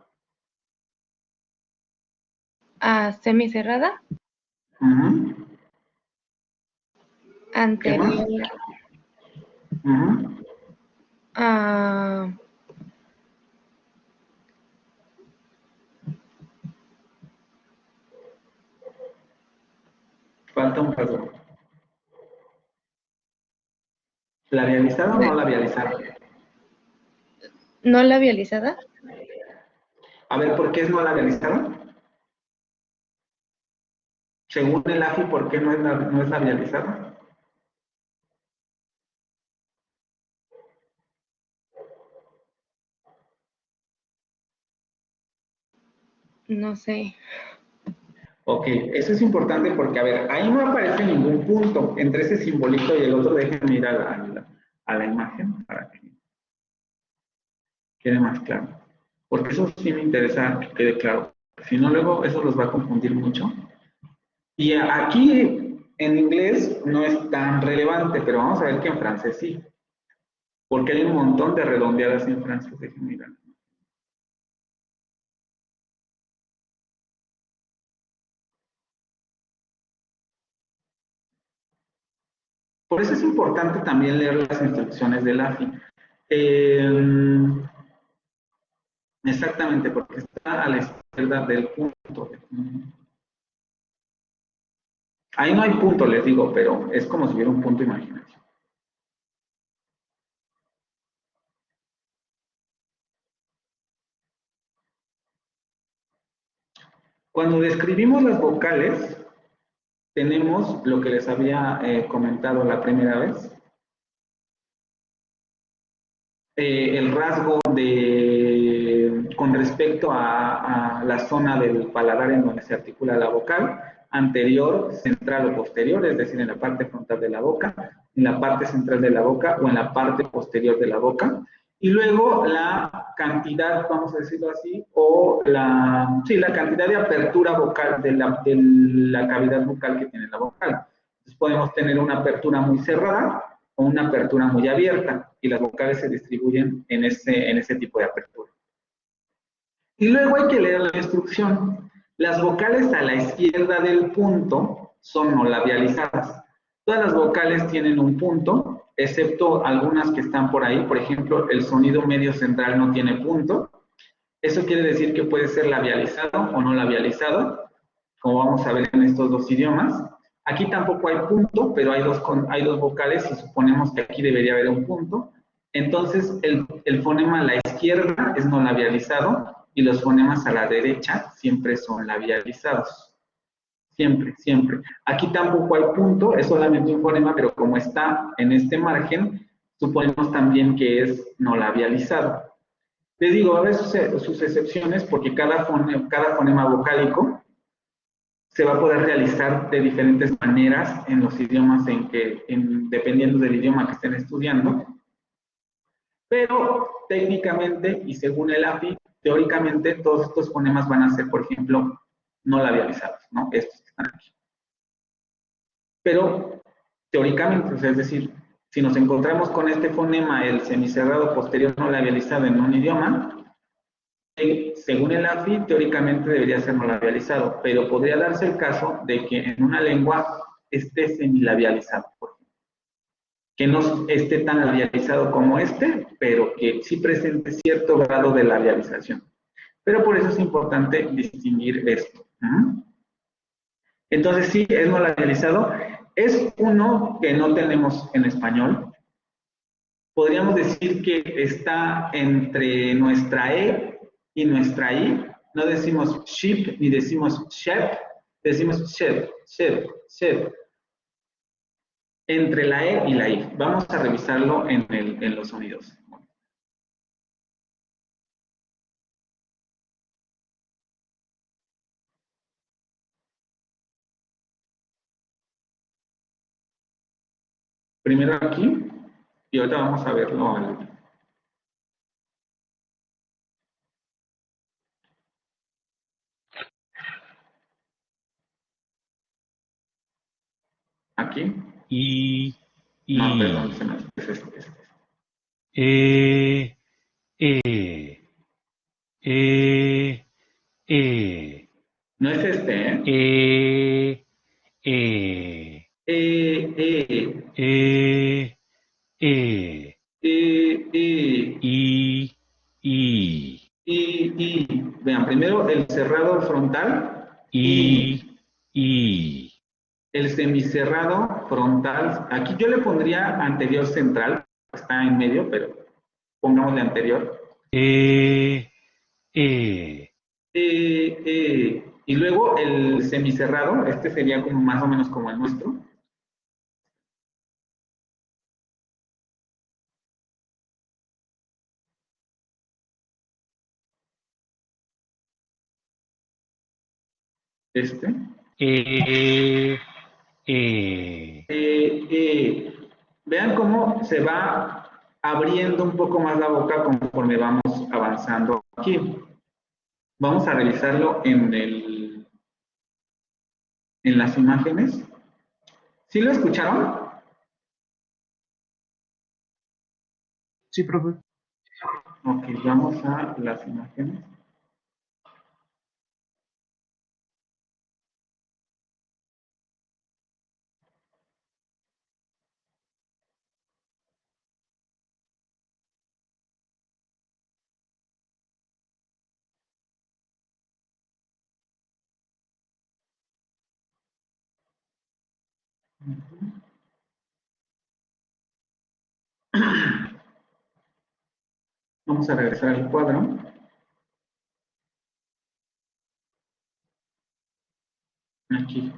Semicerrada. ¿Qué más? Anterior. Falta un paso. ¿Labializada o no labializada? No labializada. A ver, ¿por qué es no labializada? Según el AFI, ¿por qué no es labializada? No sé. Ok, eso es importante porque, a ver, ahí no aparece ningún punto entre ese simbolito y el otro. Déjenme ir a la imagen para que quede más claro. Porque eso sí me interesa que quede claro. Si no, luego eso los va a confundir mucho. Y aquí en inglés no es tan relevante, pero vamos a ver que en francés sí. Porque hay un montón de redondeadas en francés. Déjenme mirar. Por eso es importante también leer las instrucciones del AFI. Exactamente, porque está a la izquierda del punto. Ahí no hay punto, les digo, pero es como si hubiera un punto imaginario. Cuando describimos las vocales, tenemos lo que les había comentado la primera vez, el rasgo con respecto a la zona del paladar en donde se articula la vocal, anterior, central o posterior, es decir, en la parte frontal de la boca, en la parte central de la boca o en la parte posterior de la boca. Y luego la cantidad, vamos a decirlo así, o la cantidad de apertura vocal de la cavidad bucal que tiene la vocal. Entonces podemos tener una apertura muy cerrada o una apertura muy abierta, y las vocales se distribuyen en ese tipo de apertura. Y luego hay que leer la instrucción. Las vocales a la izquierda del punto son no labializadas. Todas las vocales tienen un punto, excepto algunas que están por ahí. Por ejemplo, el sonido medio central no tiene punto. Eso quiere decir que puede ser labializado o no labializado, como vamos a ver en estos dos idiomas. Aquí tampoco hay punto, pero hay dos vocales y suponemos que aquí debería haber un punto. Entonces, el fonema a la izquierda es no labializado y los fonemas a la derecha siempre son labializados. Siempre, siempre. Aquí tampoco hay punto, es solamente un fonema, pero como está en este margen, suponemos también que es no labializado. Les digo, va a haber sus excepciones porque cada fonema vocálico se va a poder realizar de diferentes maneras en los idiomas dependiendo del idioma que estén estudiando. Pero técnicamente y según el API, teóricamente todos estos fonemas van a ser, por ejemplo, no labializados, ¿no? Estos que están aquí. Pero teóricamente, o sea, es decir, si nos encontramos con este fonema, el semicerrado posterior no labializado en un idioma, según el AFI, teóricamente debería ser no labializado, pero podría darse el caso de que en una lengua esté semilabializado, por ejemplo. Que no esté tan labializado como este, pero que sí presente cierto grado de labialización. Pero por eso es importante distinguir esto. Entonces sí, es no labializado. Es uno que no tenemos en español. Podríamos decir que está entre nuestra E y nuestra I. No decimos sheep ni decimos shep, decimos shep, shep, shep. Entre la E y la I. Vamos a revisarlo en los sonidos. Primero aquí, y ahorita vamos a verlo aquí. No, perdón, se me es este. No es este, ¿eh? E, I. Vean, primero el cerrado frontal. I. El semicerrado frontal. Aquí yo le pondría anterior central. Está en medio, pero pongámosle anterior. Y luego el semicerrado. Este sería como más o menos como el nuestro. Este. Vean cómo se va abriendo un poco más la boca conforme vamos avanzando aquí. Vamos a revisarlo en las imágenes. ¿Sí lo escucharon? Sí, profe. Ok, vamos a las imágenes. Vamos a regresar al cuadro. Aquí.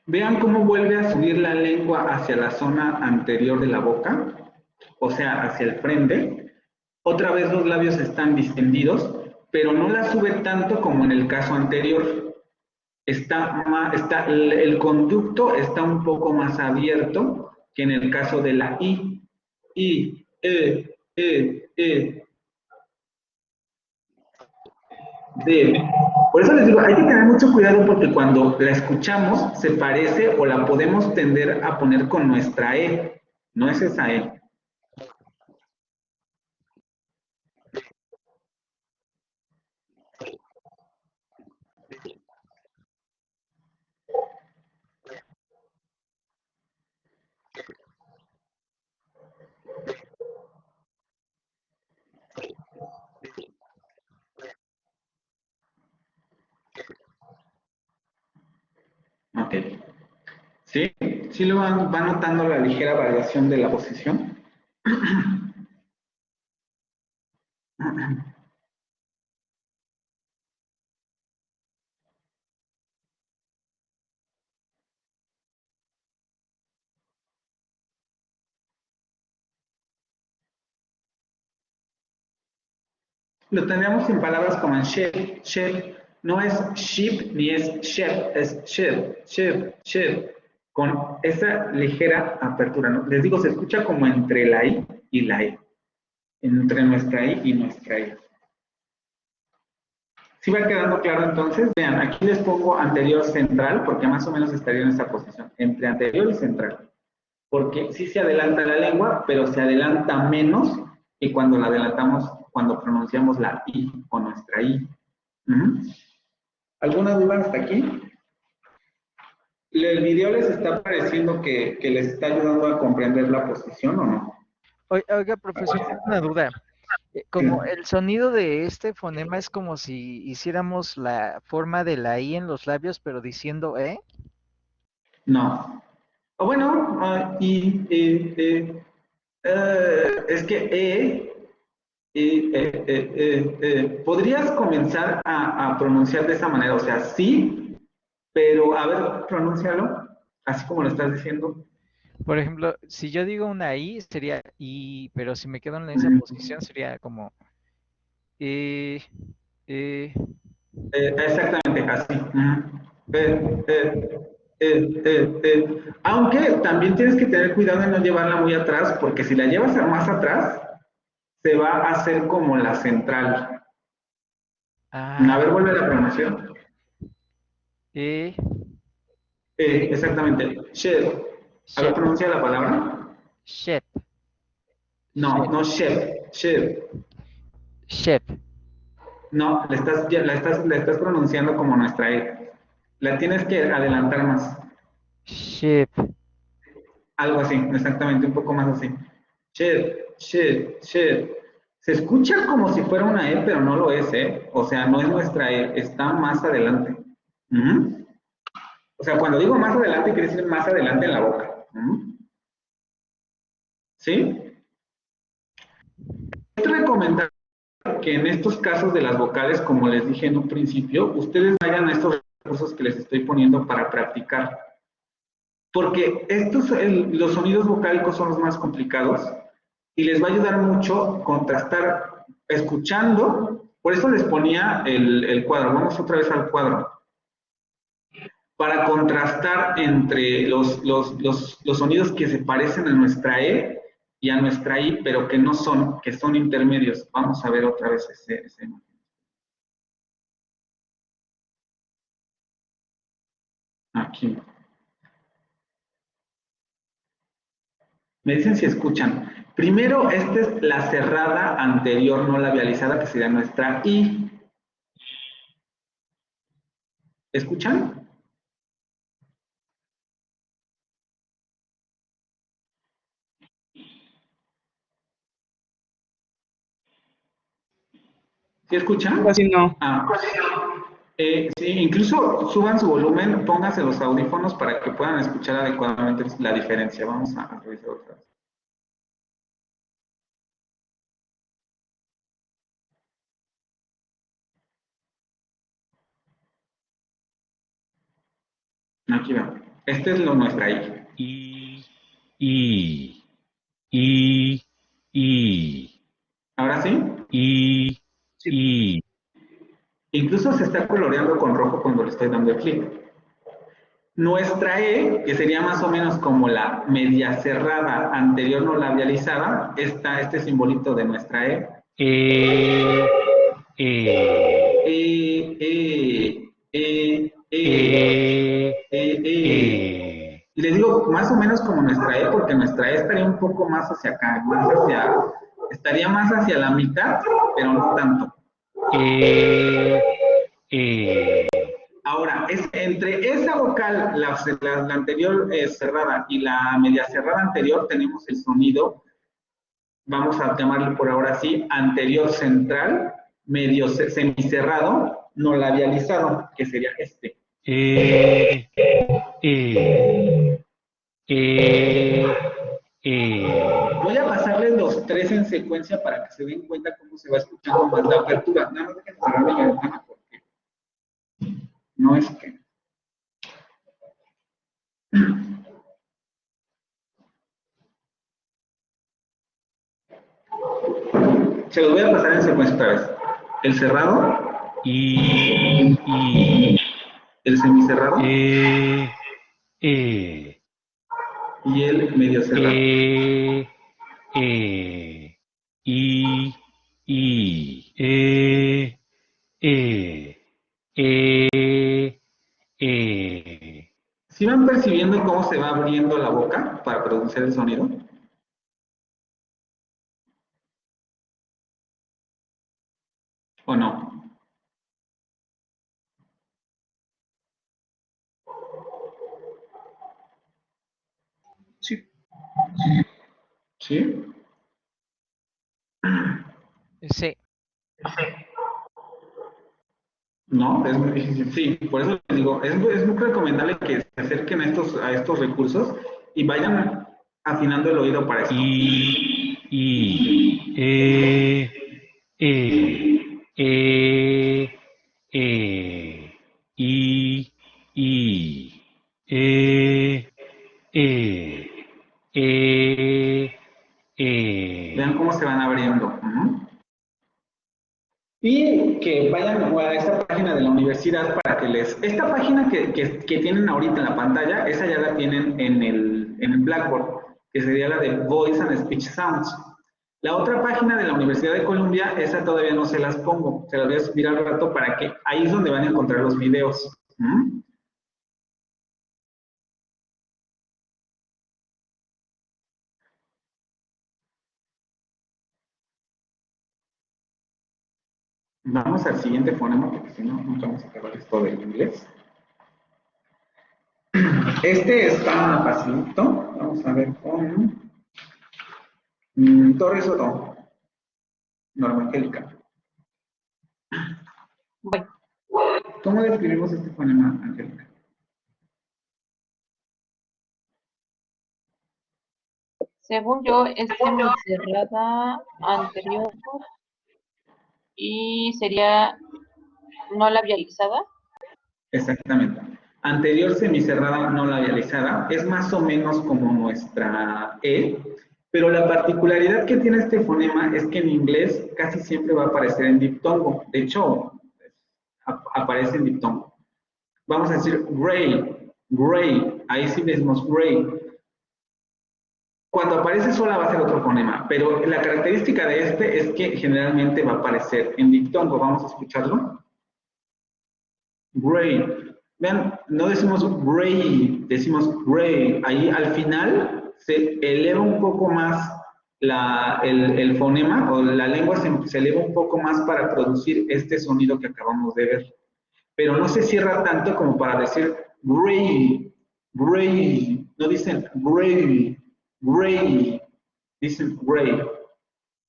Vean cómo vuelve a subir la lengua hacia la zona anterior de la boca, o sea, hacia el frente. Otra vez los labios están distendidos, pero no la sube tanto como en el caso anterior. El conducto está un poco más abierto que en el caso de la I. I, D. Por eso les digo, hay que tener mucho cuidado porque cuando la escuchamos se parece o la podemos tender a poner con nuestra E. No es esa E. Ok. ¿Sí? ¿Sí lo va notando la ligera variación de la posición? Lo tendríamos en palabras como en shell, shell. No es sheep ni es shell, es shell, shell, shell. Con esa ligera apertura, ¿no? Les digo, se escucha como entre la I y la E. Entre nuestra I y nuestra E. ¿Sí va quedando claro entonces? Vean, aquí les pongo anterior central, porque más o menos estaría en esta posición, entre anterior y central. Porque sí se adelanta la lengua, pero se adelanta menos que cuando la adelantamos, cuando pronunciamos la I o nuestra I. ¿Alguna duda hasta aquí? ¿El video les está pareciendo que les está ayudando a comprender la posición o no? Oiga, profesor, tengo una duda. Como el sonido de este fonema es como si hiciéramos la forma de la I en los labios, pero diciendo ¿eh? No. O bueno, es que podrías comenzar a pronunciar de esa manera, o sea, sí, pero a ver, pronúncialo, así como lo estás diciendo. Por ejemplo, si yo digo una I, sería I, pero si me quedo en esa posición sería como eh, eh, Exactamente, así. Aunque también tienes que tener cuidado de no llevarla muy atrás, porque si la llevas más atrás, se va a hacer como la central. A ver, vuelve a la pronunciación. eh, Exactamente. Shed. A ver, shep, pronuncia la palabra. shep, No, shep, no shed. Shed. shep, No, la estás pronunciando como nuestra E. La tienes que adelantar más. shep. Algo así, exactamente, un poco más así. Shed, shed, shed. Se escucha como si fuera una E, pero no lo es, ¿eh? O sea, no es nuestra E, está más adelante. O sea, cuando digo más adelante, quiere decir más adelante en la boca. ¿Sí? Es recomendable que en estos casos de las vocales, como les dije en un principio, ustedes vayan a estos recursos que les estoy poniendo para practicar. Porque los sonidos vocálicos son los más complicados y les va a ayudar mucho contrastar escuchando. Por eso les ponía el cuadro. Vamos otra vez al cuadro. Para contrastar entre los sonidos que se parecen a nuestra E y a nuestra I, pero que no son, que son intermedios. Vamos a ver otra vez ese imagen. Aquí. Me dicen si escuchan. Primero, esta es la cerrada anterior no labializada, que sería nuestra I. ¿Escuchan? ¿Sí escuchan? Casi no. Sí, incluso suban su volumen, pónganse los audífonos para que puedan escuchar adecuadamente la diferencia. Vamos a revisar otra vez. Aquí va. Este es nuestra I. ¿Ahora sí? Incluso se está coloreando con rojo cuando le estoy dando el clic. Nuestra E, que sería más o menos como la media cerrada anterior no labializada, este simbolito de nuestra E. Y les digo más o menos como nuestra E, porque nuestra E estaría un poco más hacia acá, estaría más hacia la mitad, pero no tanto. Ahora, entre esa vocal, la anterior cerrada y la media cerrada anterior, tenemos el sonido, vamos a llamarlo por ahora así, anterior central, medio semicerrado, no labializado, que sería este. Voy a pasarles los tres en secuencia para que se den cuenta cómo se va escuchando más la apertura. Nada más déjenme cerrar la ventana porque no es que... Se los voy a pasar en secuencia otra vez. El cerrado. El semicerrado. Y el medio cerrado. ¿Sí van percibiendo cómo se va abriendo la boca para producir el sonido? ¿O no? Sí. ¿Sí? Sí. No, es muy difícil. Sí, por eso les digo, es muy recomendable que se acerquen a estos recursos y vayan afinando el oído para esto. Vean cómo se van abriendo. Y que vayan a esta página de la universidad para que esta página que tienen ahorita en la pantalla, esa ya la tienen en el Blackboard, que sería la de Voice and Speech Sounds. La otra página de la Universidad de Columbia, esa todavía no se las pongo, se las voy a subir al rato para que ahí es donde van a encontrar los videos. Vamos al siguiente fonema, porque si no, nunca vamos a acabar esto del inglés. Este está facilito. Vamos a ver con Torres Soto. Norma Angélica. Bueno, ¿Cómo describimos este fonema, Angélica? según yo, es semicerrada anterior y sería no labializada. Exactamente. Anterior semicerrada no labializada es más o menos como nuestra E, pero la particularidad que tiene este fonema es que en inglés casi siempre va a aparecer en diptongo. De hecho, aparece en diptongo. Vamos a decir gray, gray, ahí sí decimos gray. Cuando aparece sola va a ser otro fonema, pero la característica de este es que generalmente va a aparecer en diptongo. Vamos a escucharlo. Gray. Vean, no decimos gray, decimos gray. Ahí al final se eleva un poco más el fonema, o la lengua se eleva un poco más para producir este sonido que acabamos de ver. Pero no se cierra tanto como para decir gray, gray. No dicen gray, gray. Dicen gray,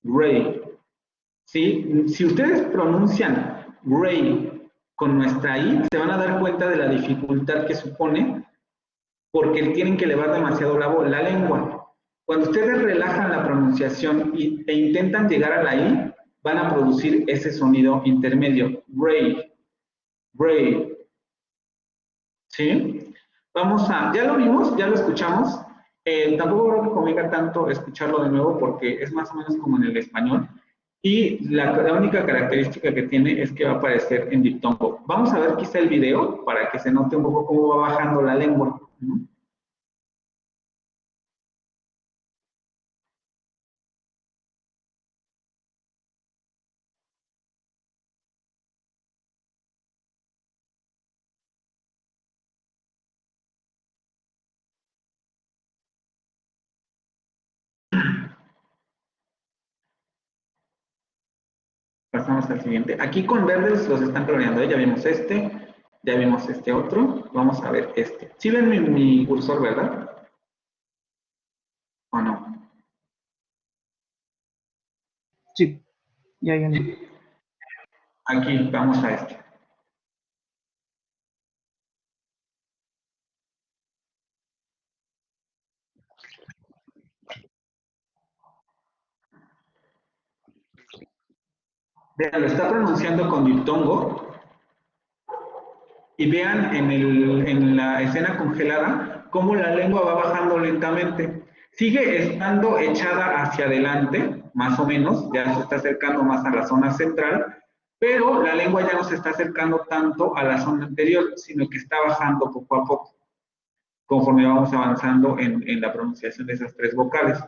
gray. ¿Sí? Si ustedes pronuncian gray con nuestra I, se van a dar cuenta de la dificultad que supone porque tienen que elevar demasiado la lengua. Cuando ustedes relajan la pronunciación e intentan llegar a la I, van a producir ese sonido intermedio, gray, gray. ¿Sí? ya lo vimos, ya lo escuchamos. Tampoco creo que convenga tanto escucharlo de nuevo porque es más o menos como en el español. Y la única característica que tiene es que va a aparecer en diptongo. Vamos a ver quizá el video para que se note un poco cómo va bajando la lengua, ¿no? Pasamos al siguiente. Aquí con verdes los están coloreando. Ya vimos este otro. Vamos a ver este. ¿Sí ven mi cursor, verdad? ¿O no? Sí, ya. Aquí, vamos a este. Vean, lo está pronunciando con diptongo. Y vean en la escena congelada cómo la lengua va bajando lentamente. Sigue estando echada hacia adelante, más o menos, ya se está acercando más a la zona central, pero la lengua ya no se está acercando tanto a la zona anterior, sino que está bajando poco a poco, conforme vamos avanzando en la pronunciación de esas tres vocales.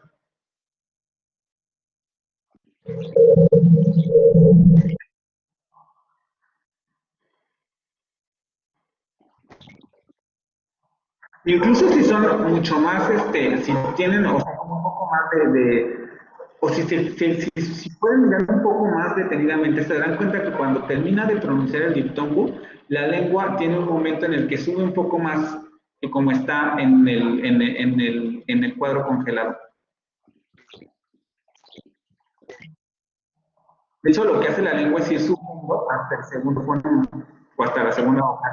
Incluso si son mucho más, si tienen, o sea, como un poco más o si pueden mirar un poco más detenidamente, se darán cuenta que cuando termina de pronunciar el diptongo, la lengua tiene un momento en el que sube un poco más que como está en el cuadro congelado. De hecho, lo que hace la lengua es ir subiendo hasta el segundo fonema, o hasta la segunda vocal.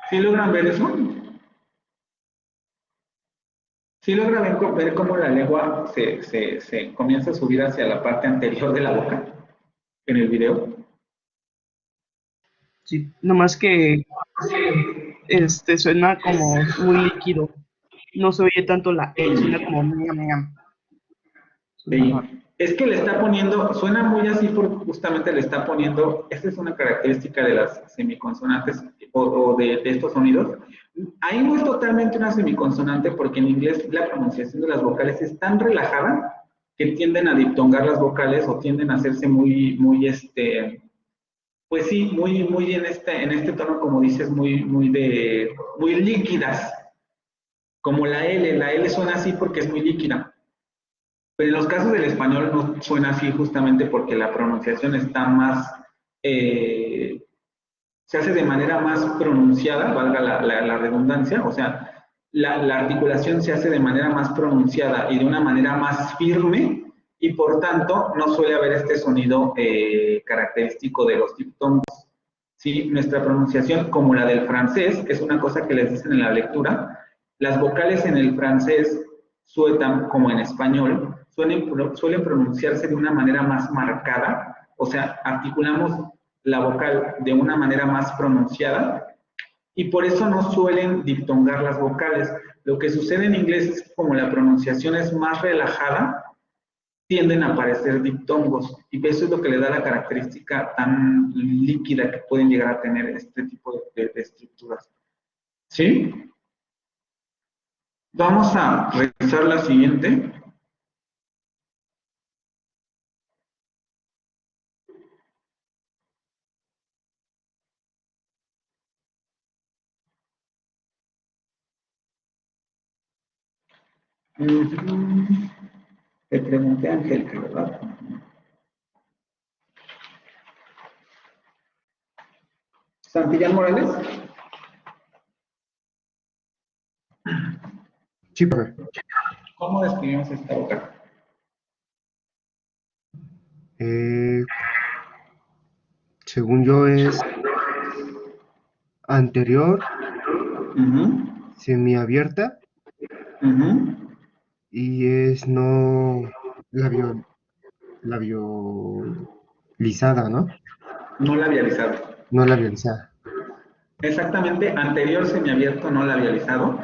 ¿Sí logran ver eso? ¿Sí logra ver cómo la lengua se comienza a subir hacia la parte anterior de la boca en el video? Sí, nomás que suena como muy líquido. No se oye tanto la E, suena como miam. Suena raro. Sí. Es que le está poniendo, suena muy así porque justamente le está poniendo, esta es una característica de las semiconsonantes o de estos sonidos. Ahí no es totalmente una semiconsonante porque en inglés la pronunciación de las vocales es tan relajada que tienden a diptongar las vocales o tienden a hacerse pues sí, muy en este tono, como dices, muy líquidas. Como la L suena así porque es muy líquida. Pero en los casos del español no suena así justamente porque la pronunciación está más, se hace de manera más pronunciada, valga la redundancia, o sea, la articulación se hace de manera más pronunciada y de una manera más firme y por tanto no suele haber este sonido característico de los diptongos. ¿Sí? Nuestra pronunciación, como la del francés, es una cosa que les dicen en la lectura, las vocales en el francés suenan como en español, suelen pronunciarse de una manera más marcada, o sea, articulamos la vocal de una manera más pronunciada y por eso no suelen diptongar las vocales. Lo que sucede en inglés es que como la pronunciación es más relajada, tienden a aparecer diptongos y eso es lo que le da la característica tan líquida que pueden llegar a tener este tipo de estructuras. ¿Sí? Vamos a revisar la siguiente. Te pregunté a Angélica, ¿verdad? Santillán Morales. Sí, profe. ¿Cómo describimos esta vocal? Según yo es anterior, Ujú, semiabierta ujú. y es no labio, labializada, ¿no? No labializado. No labializada. Exactamente, anterior semiabierto no labializado.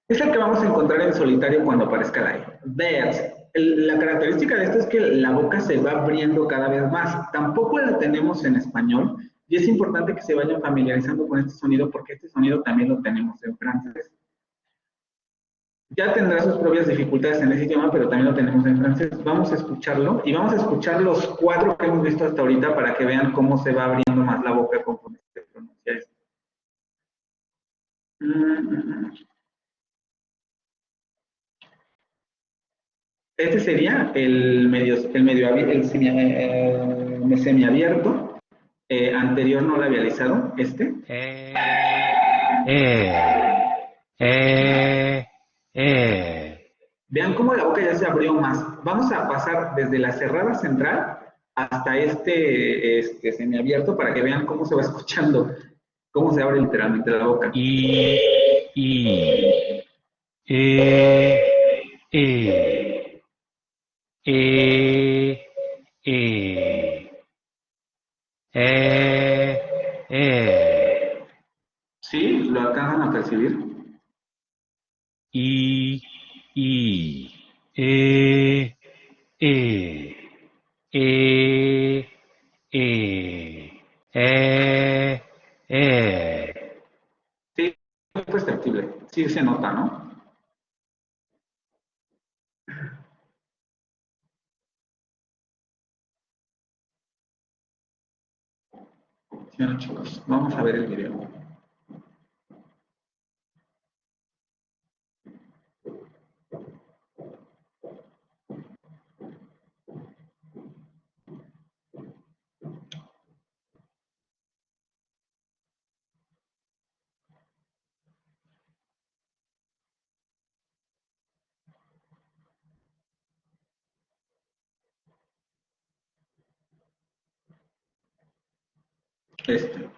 Es el que vamos a encontrar en solitario cuando aparezca la E. Veas, la característica de esto es que la boca se va abriendo cada vez más. Tampoco la tenemos en español y es importante que se vayan familiarizando con este sonido porque este sonido también lo tenemos en francés. Ya tendrá sus propias dificultades en ese idioma, pero también lo tenemos en francés. Vamos a escucharlo y vamos a escuchar los 4 que hemos visto hasta ahorita para que vean cómo se va abriendo más la boca conforme se pronuncia esto. Este sería el semiabierto, anterior no labializado, este. Vean cómo la boca ya se abrió más. Vamos a pasar desde la cerrada central hasta este semiabierto para que vean cómo se va escuchando, cómo se abre literalmente la boca. ¿Sí? ¿Lo alcanzan a percibir? Sí, es perceptible. Sí se nota, ¿no? Bueno, chicos, vamos a ver el video. Este.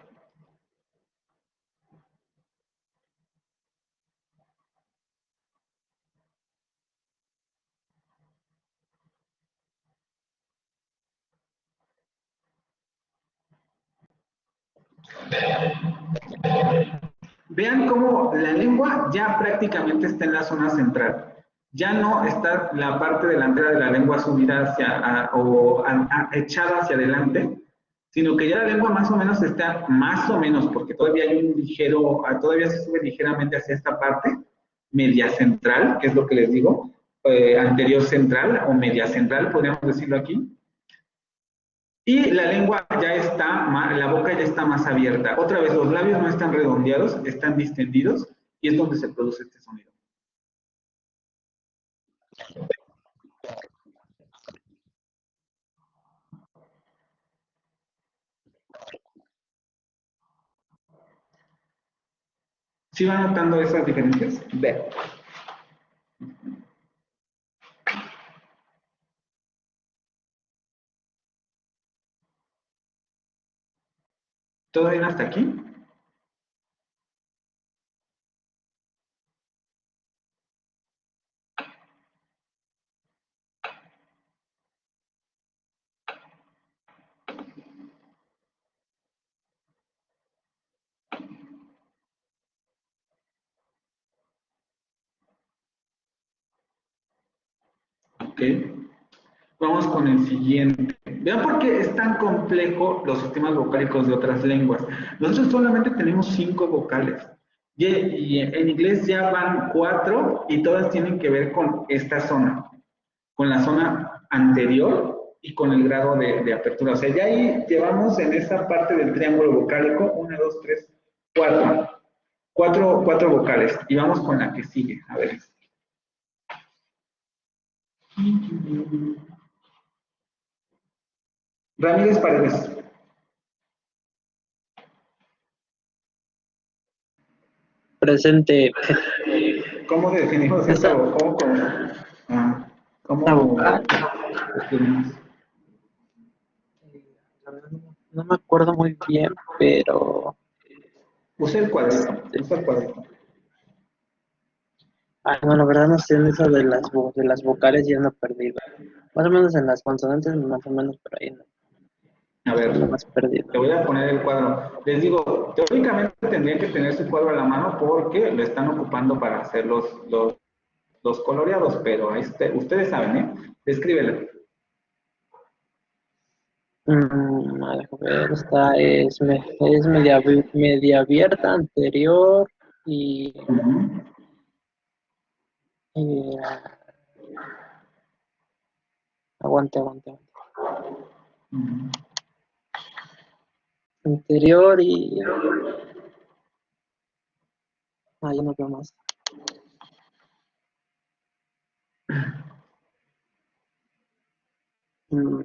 Vean cómo la lengua ya prácticamente está en la zona central. Ya no está la parte delantera de la lengua subida echada hacia adelante, sino que ya la lengua más o menos está, más o menos, porque todavía hay un ligero, todavía se sube ligeramente hacia esta parte, media central, que es lo que les digo, anterior central o media central, podríamos decirlo aquí. Y la lengua ya está, la boca ya está más abierta. Otra vez, los labios no están redondeados, están distendidos y es donde se produce este sonido. ¿Sí van notando esas diferencias? Ve. ¿Todo bien hasta aquí? Ok. Vamos con el siguiente. Vean por qué es tan complejo los sistemas vocálicos de otras lenguas. Nosotros solamente tenemos 5 vocales. Y en inglés ya van 4 y todas tienen que ver con esta zona, con la zona anterior y con el grado de apertura. O sea, ya ahí llevamos en esta parte del triángulo vocálico 1, 2, 3, 4. 4 vocales. Y vamos con la que sigue. A ver. Ramírez Paredes. Presente. ¿Cómo definimos eso? ¿Cómo La vocal. escribimos? No me acuerdo muy bien, pero Usa el cuadrito, usa el cuadrito. Ay, no, la verdad no sé en eso de de las vocales ya no perdido. Más o menos en las consonantes, más o menos por ahí, ¿no? A Estoy ver, más perdido. te voy a poner el cuadro. Les digo, teóricamente tendrían que tener su cuadro a la mano porque lo están ocupando para hacer los coloreados, pero ahí ustedes saben, ¿eh? Escríbelo. A ver, esta es media abierta anterior Ujú. y aguante. Ujú. Anterior ya no veo más. Mm,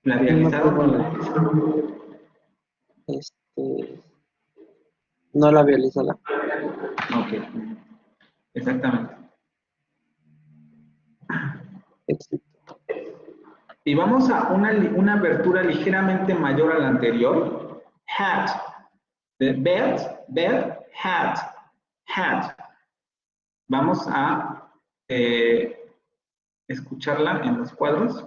Labializado no con tengo, este, no la visualizada. Ok, exactamente. Éxito. Y vamos a una abertura ligeramente mayor a la anterior. Hat. De bed, hat. Vamos a escucharla en los cuadros.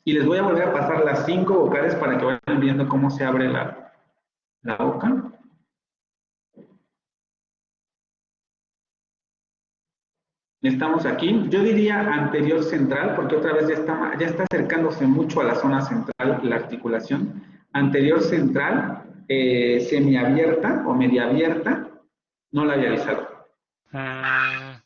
Y les voy a volver a pasar las 5 vocales para que vayan viendo cómo se abre la boca. Estamos aquí. Yo diría anterior central, porque otra vez ya está acercándose mucho a la zona central la articulación. Anterior central, semiabierta o media abierta, no la había avisado. Hat.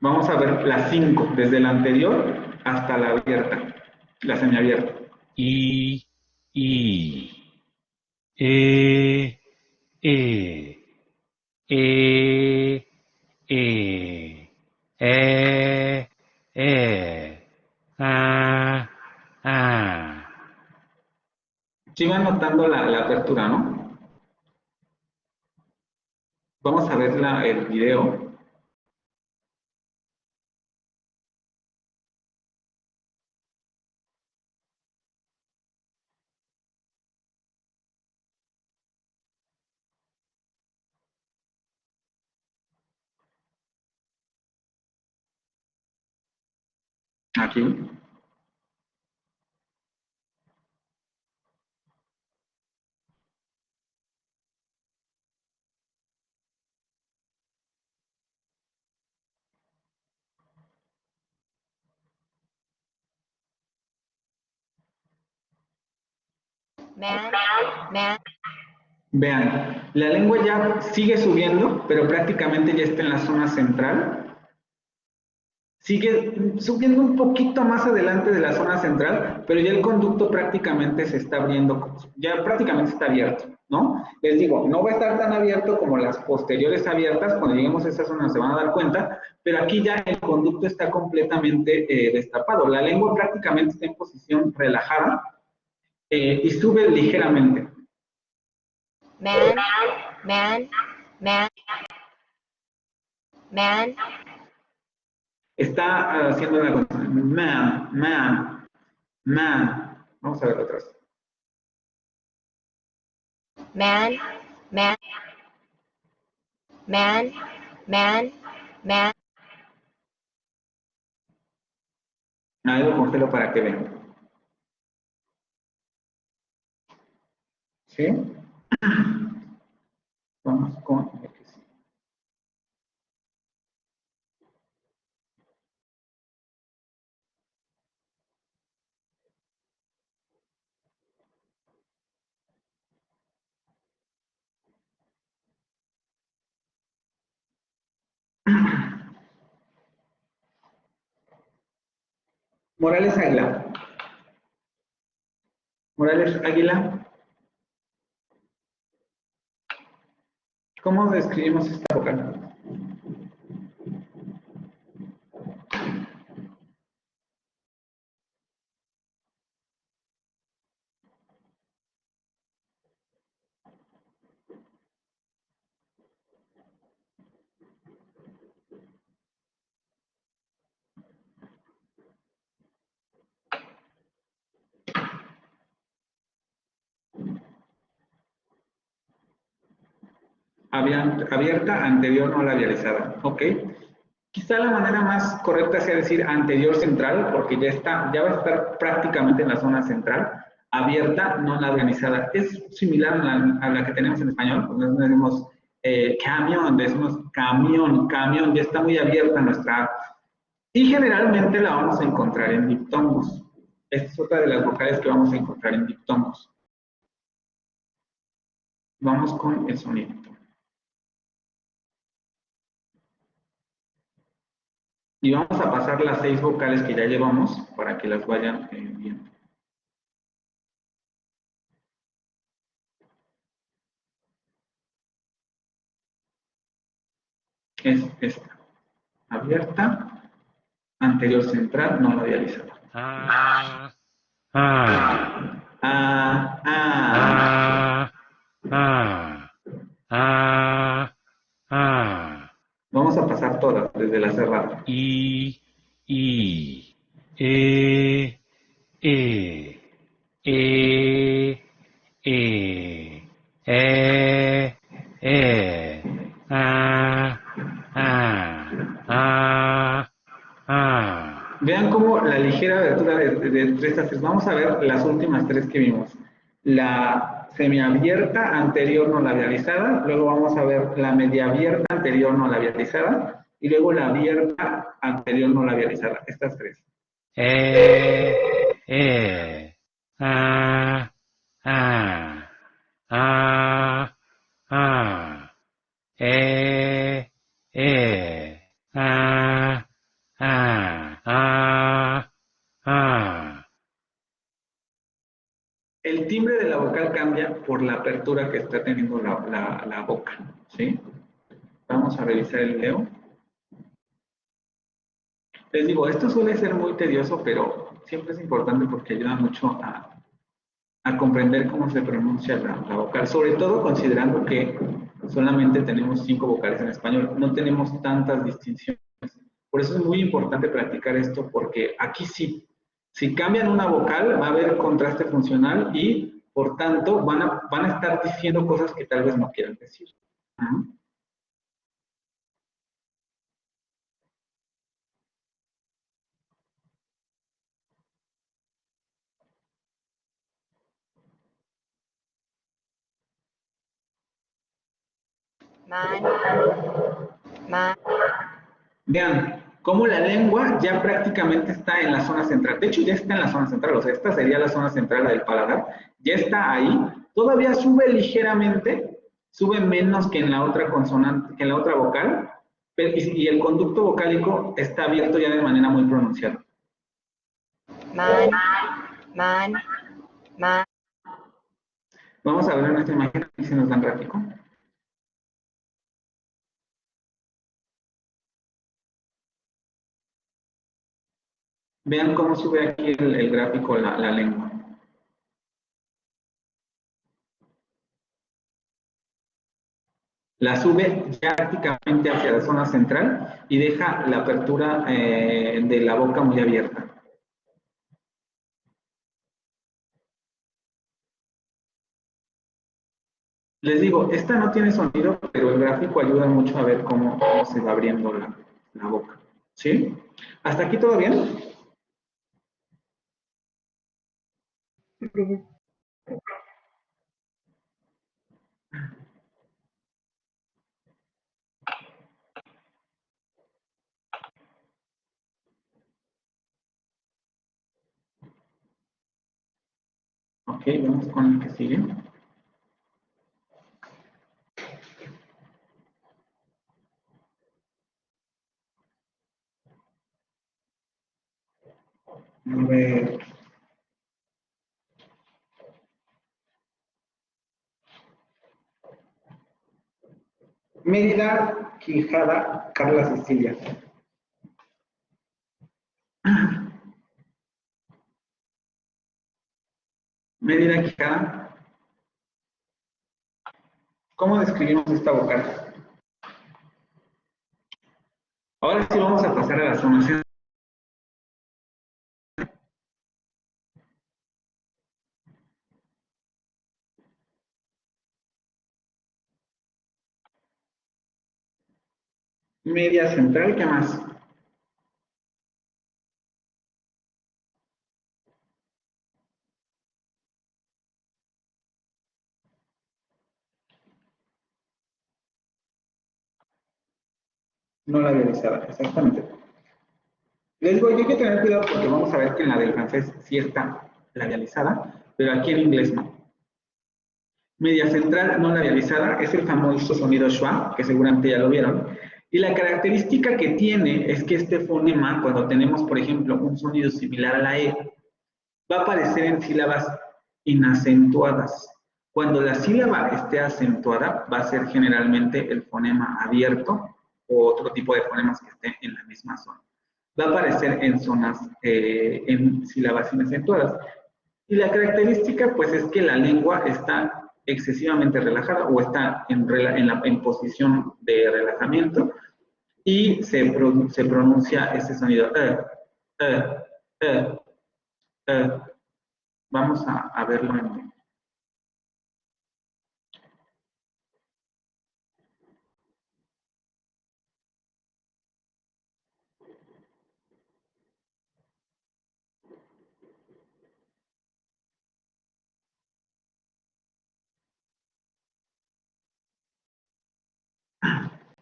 Vamos a ver las 5, desde la anterior hasta la abierta, la semiabierta. E, E, E, E, E, A. Sí van notando la apertura, ¿no? Vamos a ver el video. Aquí. Vean, la lengua ya sigue subiendo, pero prácticamente ya está en la zona central. Sigue subiendo un poquito más adelante de la zona central, pero ya el conducto prácticamente se está abriendo, ya prácticamente está abierto, ¿no? Les digo, no va a estar tan abierto como las posteriores abiertas, cuando lleguemos a esa zona se van a dar cuenta, pero aquí ya el conducto está completamente destapado. La lengua prácticamente está en posición relajada y sube ligeramente. Está haciendo la consonante. Man. Vamos a ver otra vez. Ahí lo congelo para que vean. ¿Sí? Vamos con X. Morales Águila. Morales Águila. ¿Cómo describimos esta vocal? Abierta, anterior no labializada. ¿Ok? Quizá la manera más correcta sea decir anterior central, porque ya va a estar prácticamente en la zona central. Abierta, no labializada. Es similar a la que tenemos en español, cuando decimos camión, decimos camión, ya está muy abierta nuestra A. Y generalmente la vamos a encontrar en diptongos. Esta es otra de las vocales que vamos a encontrar en diptongos. Vamos con el sonido. Y vamos a pasar las 6 vocales que ya llevamos para que las vayan viendo. Es esta. Abierta, anterior central, no labializada. Ah. Ah. Ah, Ah. Ah. Ah. Ah. Vamos a pasar todas desde la cerrada. I. I. E. E. E. E. E. Ah. Ah. Ah. Ah. Vean cómo la ligera abertura de estas tres. Vamos a ver las últimas 3 que vimos. La semiabierta anterior no labializada, luego vamos a ver la media abierta anterior no labializada y luego la abierta anterior no labializada. Estas 3. Ah. Ah. Ah. Ah. Ah. Ah. Ah. Ah. El timbre de la vocal cambia por la apertura que está teniendo la boca, ¿sí? Vamos a revisar el video. Les digo, esto suele ser muy tedioso, pero siempre es importante porque ayuda mucho a comprender cómo se pronuncia la vocal, sobre todo considerando que solamente tenemos 5 vocales en español, no tenemos tantas distinciones. Por eso es muy importante practicar esto, porque aquí sí, si cambian una vocal va a haber contraste funcional y, por tanto, van a estar diciendo cosas que tal vez no quieran decir. ¿Mm? Vean cómo la lengua ya prácticamente está en la zona central. De hecho, ya está en la zona central. O sea, esta sería la zona central del paladar. Ya está ahí. Todavía sube ligeramente, sube menos que en la otra consonante, que en la otra vocal. Y el conducto vocálico está abierto ya de manera muy pronunciada. Vamos a ver en esta imagen si nos dan gráfico. Vean cómo sube aquí el gráfico la lengua. La sube ya prácticamente hacia la zona central y deja la apertura de la boca muy abierta. Les digo, esta no tiene sonido, pero el gráfico ayuda mucho a ver cómo se va abriendo la boca. ¿Sí? ¿Hasta aquí todo bien? Ok, vamos con el que sigue. A ver. Mérida, Quijada, Carla Cecilia. Mérida, Quijada. ¿Cómo describimos esta vocal? Ahora sí vamos a pasar a la sonación. Media central, ¿qué más? No labializada, exactamente. Les digo, hay que tener cuidado porque vamos a ver que en la del francés sí está labializada, pero aquí en inglés no. Media central no labializada es el famoso sonido schwa, que seguramente ya lo vieron. Y la característica que tiene es que este fonema, cuando tenemos, por ejemplo, un sonido similar a la E, va a aparecer en sílabas inacentuadas. Cuando la sílaba esté acentuada, va a ser generalmente el fonema abierto o otro tipo de fonemas que estén en la misma zona. Va a aparecer en zonas, en sílabas inacentuadas. Y la característica, pues, es que la lengua está excesivamente relajada o está en posición de relajamiento y se pronuncia ese sonido. Eh, eh. Vamos a verlo en...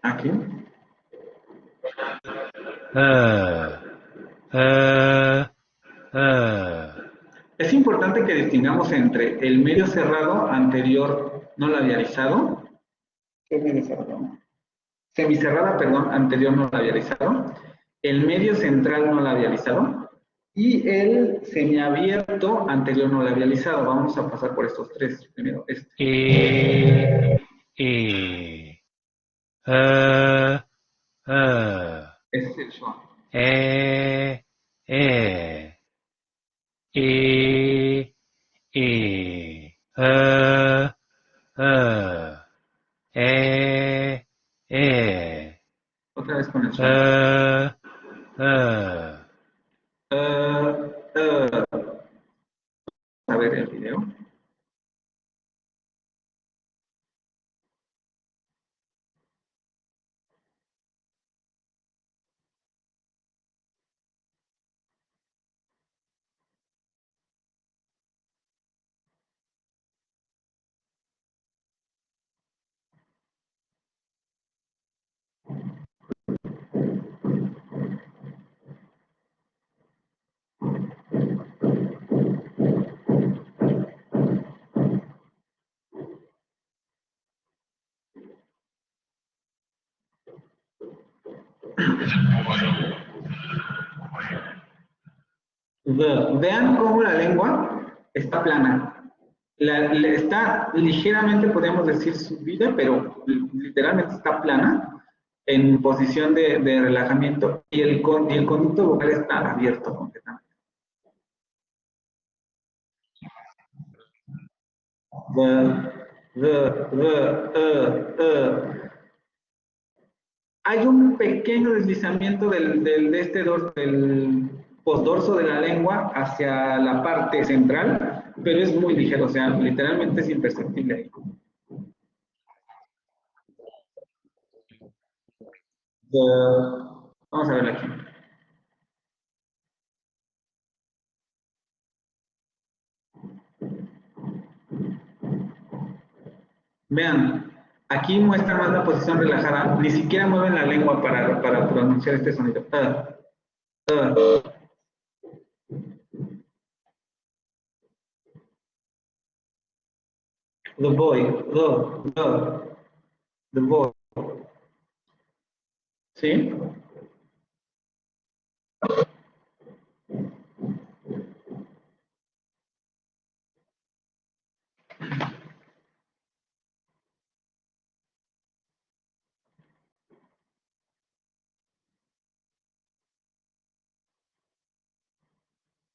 Aquí. Es importante que distingamos entre el medio cerrado anterior no labializado. ¿Qué medio cerrado? Semicerrada, perdón, anterior no labializado. El medio central no labializado. Y el semiabierto anterior no labializado. Vamos a pasar por estos tres. Primero este. Ese es el schwa. Otra vez con el schwa. A ver el video. Vean cómo la lengua está plana. Está ligeramente, podríamos decir, subida, pero literalmente está plana en posición de relajamiento y el conducto vocal está abierto completamente. Hay un pequeño deslizamiento del postdorso de la lengua hacia la parte central, pero es muy ligero, o sea, literalmente es imperceptible ahí. Vamos a ver aquí. Vean, aquí muestra más la posición relajada, ni siquiera mueven la lengua para pronunciar este sonido. The boy, the boy. ¿Sí?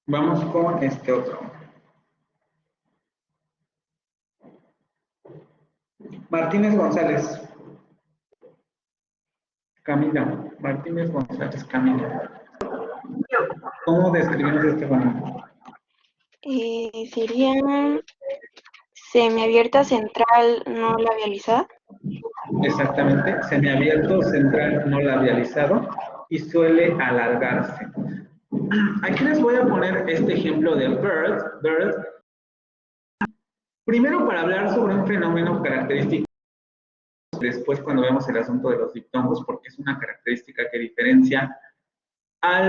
Vamos con este otro. Martínez González. Camila. Martínez González, Camila. ¿Cómo describimos este fenómeno? Sería semiabierta central no labializada. exactamente, semiabierto, central, no labializado y suele alargarse. Aquí les voy a poner este ejemplo de bird. Primero para hablar sobre un fenómeno característico, después cuando vemos el asunto de los diptongos, porque es una característica que diferencia a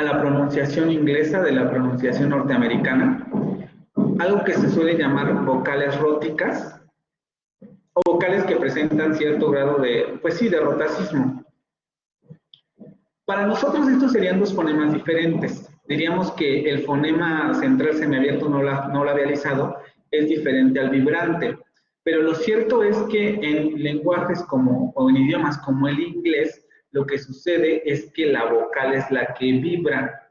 la pronunciación inglesa de la pronunciación norteamericana, algo que se suele llamar vocales róticas, o vocales que presentan cierto grado de, pues sí, de rotacismo. Para nosotros estos serían dos fonemas diferentes. Diríamos que el fonema central semiabierto no labializado es diferente al vibrante, pero lo cierto es que en lenguajes o en idiomas como el inglés, lo que sucede es que la vocal es la que vibra.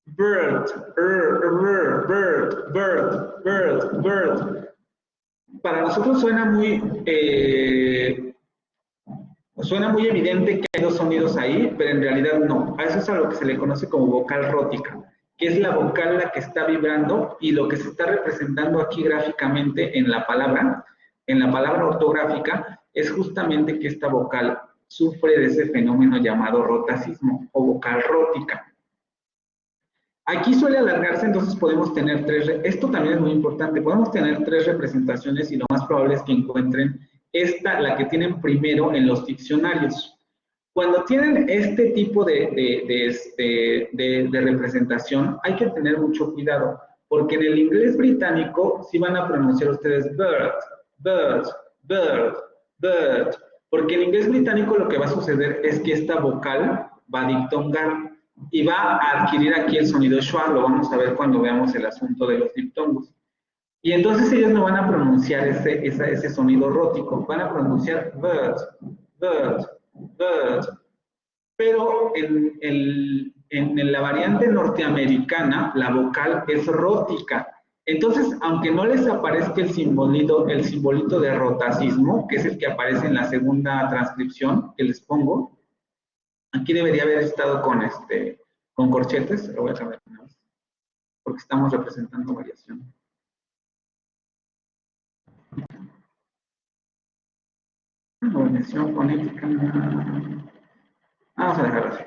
Bird, bird, bird, bird, bird. Para nosotros suena muy evidente que hay dos sonidos ahí, pero en realidad no. A eso es a lo que se le conoce como vocal rótica, que es la vocal la que está vibrando, y lo que se está representando aquí gráficamente en la palabra ortográfica, es justamente que esta vocal sufre de ese fenómeno llamado rotacismo o vocal rótica. Aquí suele alargarse, entonces podemos tener esto también es muy importante, podemos tener tres representaciones y lo más probable es que encuentren la que tienen primero en los diccionarios. Cuando tienen este tipo de representación, hay que tener mucho cuidado, porque en el inglés británico sí van a pronunciar ustedes bird, bird, bird, bird, porque en inglés británico lo que va a suceder es que esta vocal va a diptongar y va a adquirir aquí el sonido schwa, lo vamos a ver cuando veamos el asunto de los diptongos. Y entonces ellos no van a pronunciar ese sonido rótico, van a pronunciar bird, bird, bird. Pero en la variante norteamericana, la vocal es rótica. Entonces, aunque no les aparezca el simbolito de rotacismo, que es el que aparece en la segunda transcripción que les pongo, aquí debería haber estado con corchetes, lo voy a cambiar una vez, porque estamos representando variación. Variación fonética. Vamos a dejarlo así.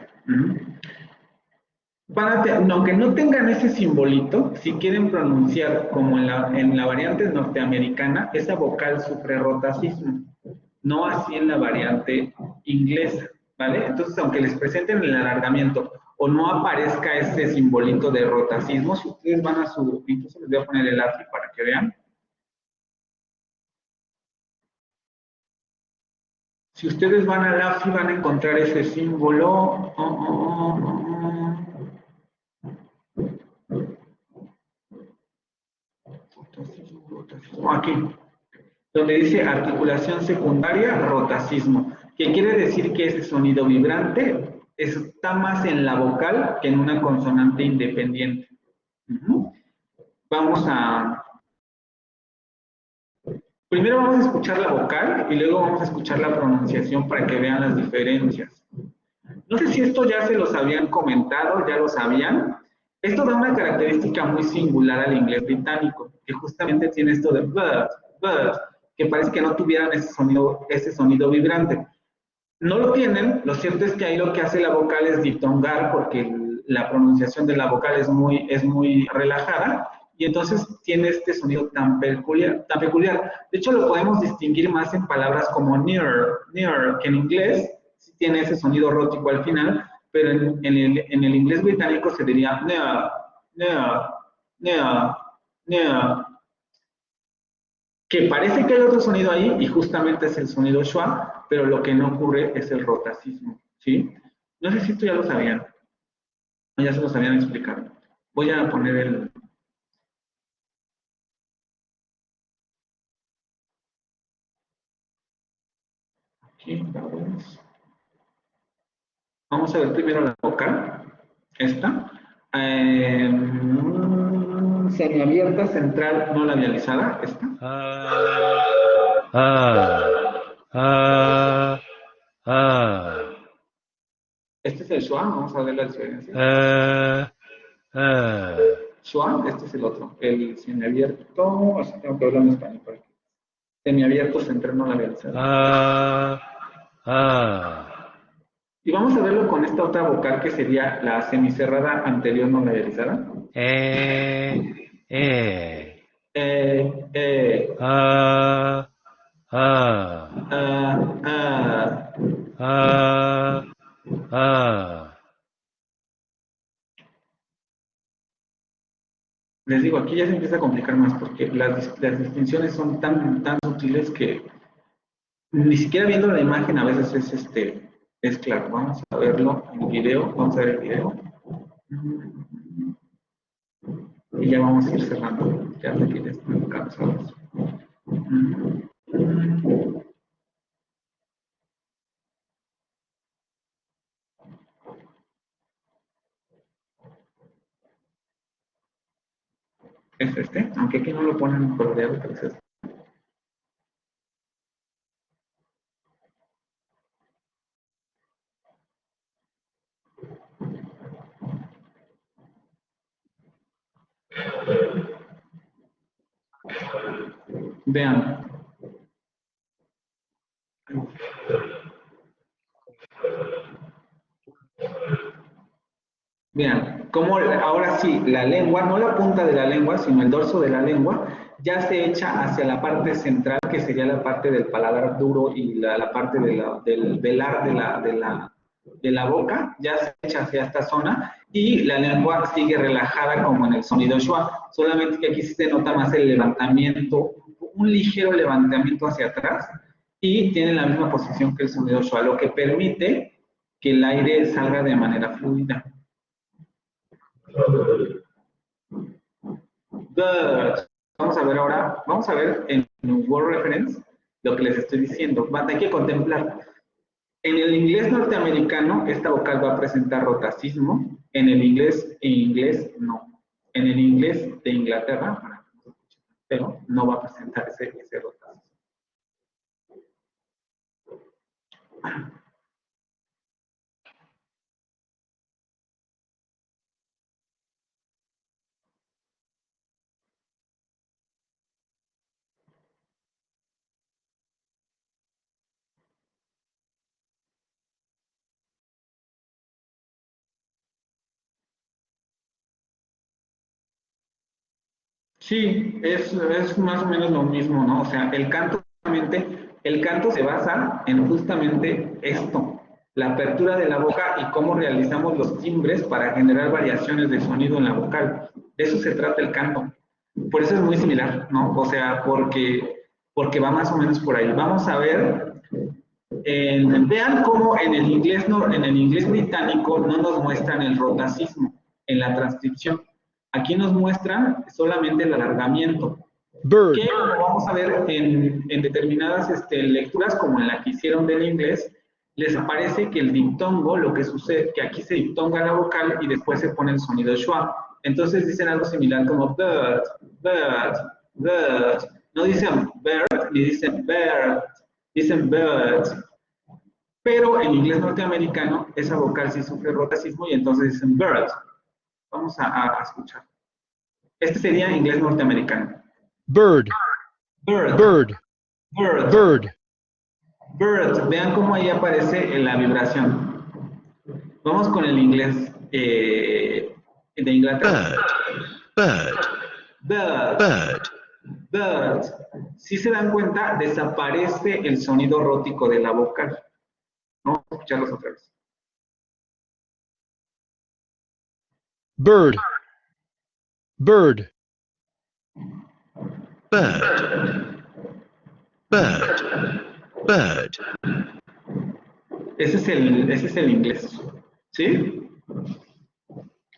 Aunque no tengan ese simbolito, si quieren pronunciar como en la variante norteamericana, esa vocal sufre rotacismo, no así en la variante inglesa, ¿vale? Entonces, aunque les presenten el alargamiento o no aparezca ese simbolito de rotacismo, si ustedes van a incluso les voy a poner el AFI para que vean. Si ustedes van al AFI van a encontrar ese símbolo. Aquí, donde dice articulación secundaria, rotacismo, que quiere decir que ese sonido vibrante está más en la vocal que en una consonante independiente. Primero vamos a escuchar la vocal y luego vamos a escuchar la pronunciación para que vean las diferencias. No sé si esto ya se los habían comentado, ya lo sabían. Esto da una característica muy singular al inglés británico, que justamente tiene esto de bird, bird, que parece que no tuvieran ese sonido vibrante. No lo tienen, lo cierto es que ahí lo que hace la vocal es diptongar, porque la pronunciación de la vocal es muy relajada, y entonces tiene este sonido tan peculiar. De hecho, lo podemos distinguir más en palabras como near, que en inglés sí tiene ese sonido rótico al final, pero en el inglés británico se diría near, que parece que hay otro sonido ahí y justamente es el sonido schwa, pero lo que no ocurre es el rotacismo, ¿sí? No sé si esto ya lo sabían, o ya se lo sabían explicar. Voy a poner el... Aquí, vamos a ver primero la vocal, esta. Semiabierta, central, no labializada, esta. Este es el schwa, vamos a ver la diferencia. schwa, este es el otro, el semiabierto, así tengo que hablar en español para que semiabierto central no labializado. Y vamos a verlo con esta otra vocal que sería la semicerrada anterior no labializada. Les digo, aquí ya se empieza a complicar más porque las distinciones son tan sutiles que ni siquiera viendo la imagen a veces es claro. Vamos a verlo en el video, vamos a ver el video. Y ya vamos a ir cerrando, ya sé que ya están cansados. Es este, aunque aquí no lo ponen coloreado, pero es este. Vean. Vean, cómo ahora sí, la lengua, no la punta de la lengua, sino el dorso de la lengua, ya se echa hacia la parte central, que sería la parte del paladar duro y la parte del velar de la boca, ya se echa hacia esta zona, y la lengua sigue relajada como en el sonido schwa, solamente que aquí sí se nota más el levantamiento, un ligero levantamiento hacia atrás, y tiene la misma posición que el sonido schwa, lo que permite que el aire salga de manera fluida. But, vamos a ver ahora, vamos a ver en Word Reference lo que les estoy diciendo. Hay que contemplar. En el inglés norteamericano, esta vocal va a presentar rotacismo. En el inglés no. En el inglés de Inglaterra, pero no va a presentar ese rotacismo. Sí, es más o menos lo mismo, ¿no? O sea, el canto se basa en justamente esto, la apertura de la boca y cómo realizamos los timbres para generar variaciones de sonido en la vocal. De eso se trata el canto. Por eso es muy similar, ¿no? O sea, porque va más o menos por ahí. Vamos a ver, vean cómo en el inglés británico no nos muestran el rotacismo en la transcripción. Aquí nos muestran solamente el alargamiento. Bird. Que como vamos a ver en determinadas lecturas, como en la que hicieron del inglés, les aparece que el diptongo, lo que sucede, que aquí se diptonga la vocal y después se pone el sonido schwa. Entonces dicen algo similar como bird, bird, bird. No dicen bird ni dicen bird, dicen bird. Pero en inglés norteamericano, esa vocal sí sufre rotacismo y entonces dicen bird. Vamos a escuchar. Este sería inglés norteamericano. Bird. Bird. Bird. Bird. Bird. Bird. Vean cómo ahí aparece la vibración. Vamos con el inglés de Inglaterra. Bird. Bird. Bird. Bird. Si se dan cuenta, desaparece el sonido rótico de la vocal. Vamos a escucharlos otra vez. Bird. Bird. Bird. Bird. Bird. Ese es el inglés. ¿Sí?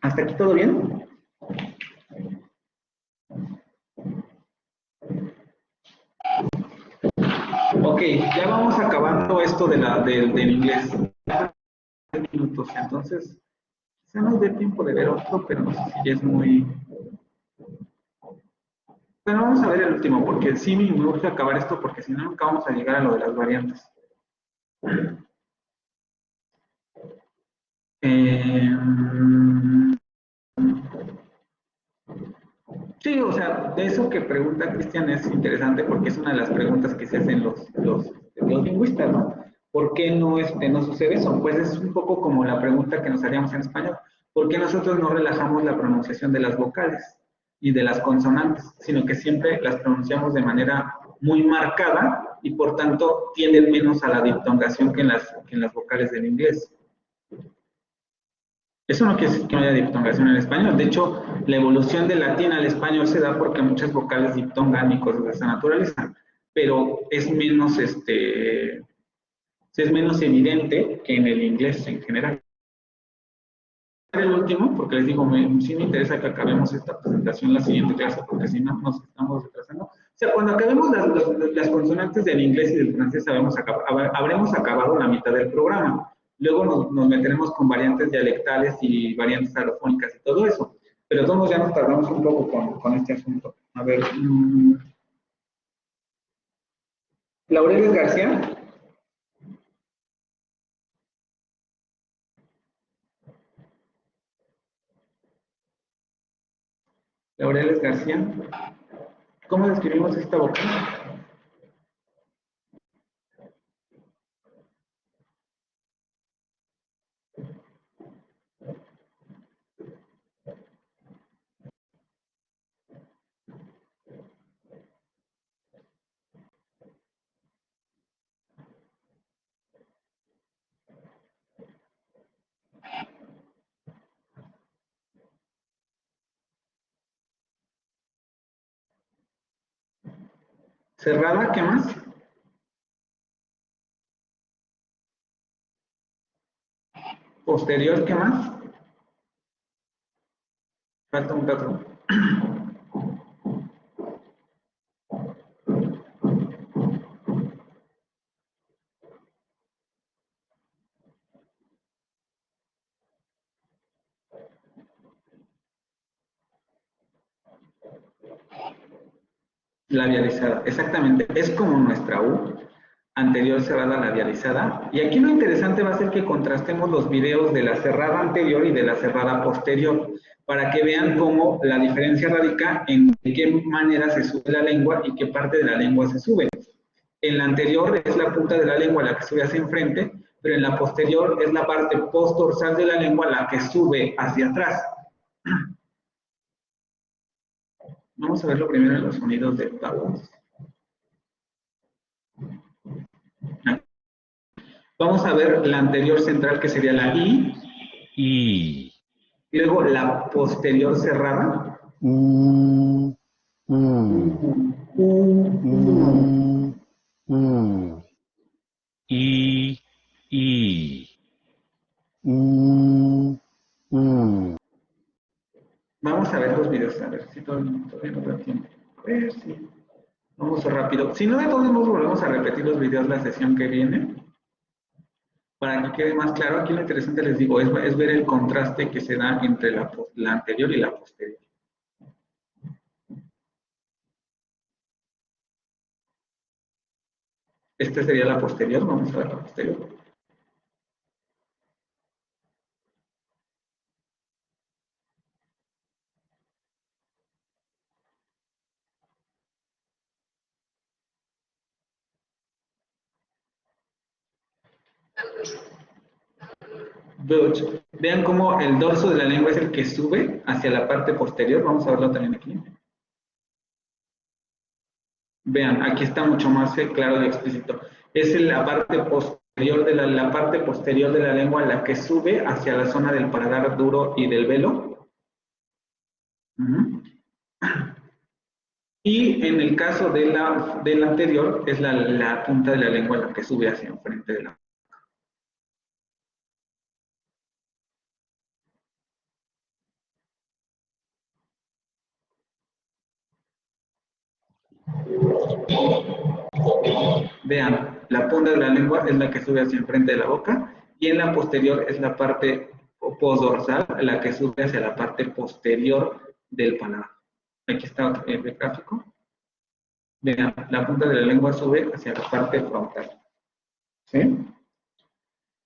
¿Hasta aquí todo bien? Ok, ya vamos acabando esto del inglés. 10 minutos, entonces, quizá nos dé tiempo de ver otro, pero no sé si ya es muy... Bueno, vamos a ver el último, porque sí me urge acabar esto, porque si no, nunca vamos a llegar a lo de las variantes. Sí, o sea, de eso que pregunta Cristian es interesante porque es una de las preguntas que se hacen los lingüistas, ¿no? ¿Por qué no, no sucede eso? Pues es un poco como la pregunta que nos haríamos en español. ¿Por qué nosotros no relajamos la pronunciación de las vocales y de las consonantes, sino que siempre las pronunciamos de manera muy marcada y por tanto tienden menos a la diptongación que en las vocales del inglés? Eso no quiere decir que no haya diptongación en el español. De hecho, la evolución del latín al español se da porque muchas vocales diptongan y cosas de esa naturaleza, pero es menos, es menos evidente que en el inglés en general. El último, porque les digo, sí me interesa que acabemos esta presentación la siguiente clase, porque si no nos estamos retrasando. O sea, cuando acabemos las consonantes del inglés y del francés, habremos acabado la mitad del programa. Luego nos meteremos con variantes dialectales y variantes alofónicas y todo eso. Pero todos ya nos tardamos un poco con este asunto. A ver. Laureles García. Laureles García. ¿Cómo describimos esta vocal? Cerrada, ¿qué más? Posterior, ¿qué más? Falta un dato. Labializada, exactamente. Es como nuestra U, anterior cerrada labializada. Y aquí lo interesante va a ser que contrastemos los videos de la cerrada anterior y de la cerrada posterior, para que vean cómo la diferencia radica en qué manera se sube la lengua y qué parte de la lengua se sube. En la anterior es la punta de la lengua la que sube hacia enfrente, pero en la posterior es la parte postdorsal de la lengua la que sube hacia atrás. Vamos a verlo primero en los sonidos de vowels. Vamos a ver la anterior central, que sería la I. I. Luego la posterior cerrada. I. I. Vamos a ver los videos, a ver si todavía no da tiempo. A ver si. Vamos rápido. Si no, de todos modos volvemos a repetir los videos la sesión que viene. Para que quede más claro, aquí lo interesante, les digo, es ver el contraste que se da entre la anterior y la posterior. Esta sería la posterior, vamos a ver la posterior. But, vean cómo el dorso de la lengua es el que sube hacia la parte posterior. Vamos a verlo también aquí. Vean, aquí está mucho más claro y explícito. Es la parte posterior de la parte posterior de la lengua la que sube hacia la zona del paladar duro y del velo. Y en el caso de la anterior, es la punta de la lengua la que sube hacia enfrente de la boca. Vean, la punta de la lengua es la que sube hacia enfrente de la boca y en la posterior es la parte postdorsal, la que sube hacia la parte posterior del paladar. Aquí está el gráfico. Vean, la punta de la lengua sube hacia la parte frontal. ¿Sí?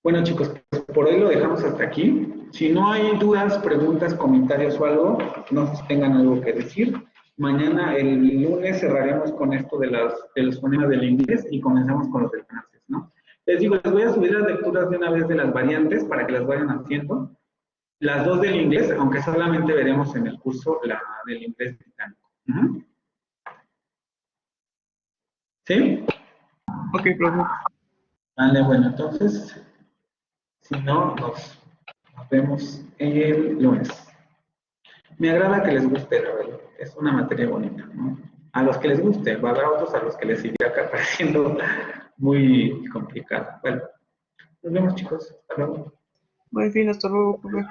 Bueno, chicos, pues por hoy lo dejamos hasta aquí. Si no hay dudas, preguntas, comentarios o algo, no sé si tengan algo que decir. Mañana, el lunes, cerraremos con esto de los fonemas del inglés y comenzamos con los del francés, ¿no? Les digo, les voy a subir las lecturas de una vez de las variantes para que las vayan haciendo. Las dos del inglés, aunque solamente veremos en el curso la del inglés británico. ¿Sí? Ok, profe. Vale, bueno, entonces, si no, nos vemos el lunes. Me agrada que les guste, la verdad. Es una materia bonita, ¿no? A los que les guste, va a haber otros a los que les siga pareciendo muy complicada. Bueno, nos vemos, chicos. Hasta luego. Buen fin, hasta luego, profe.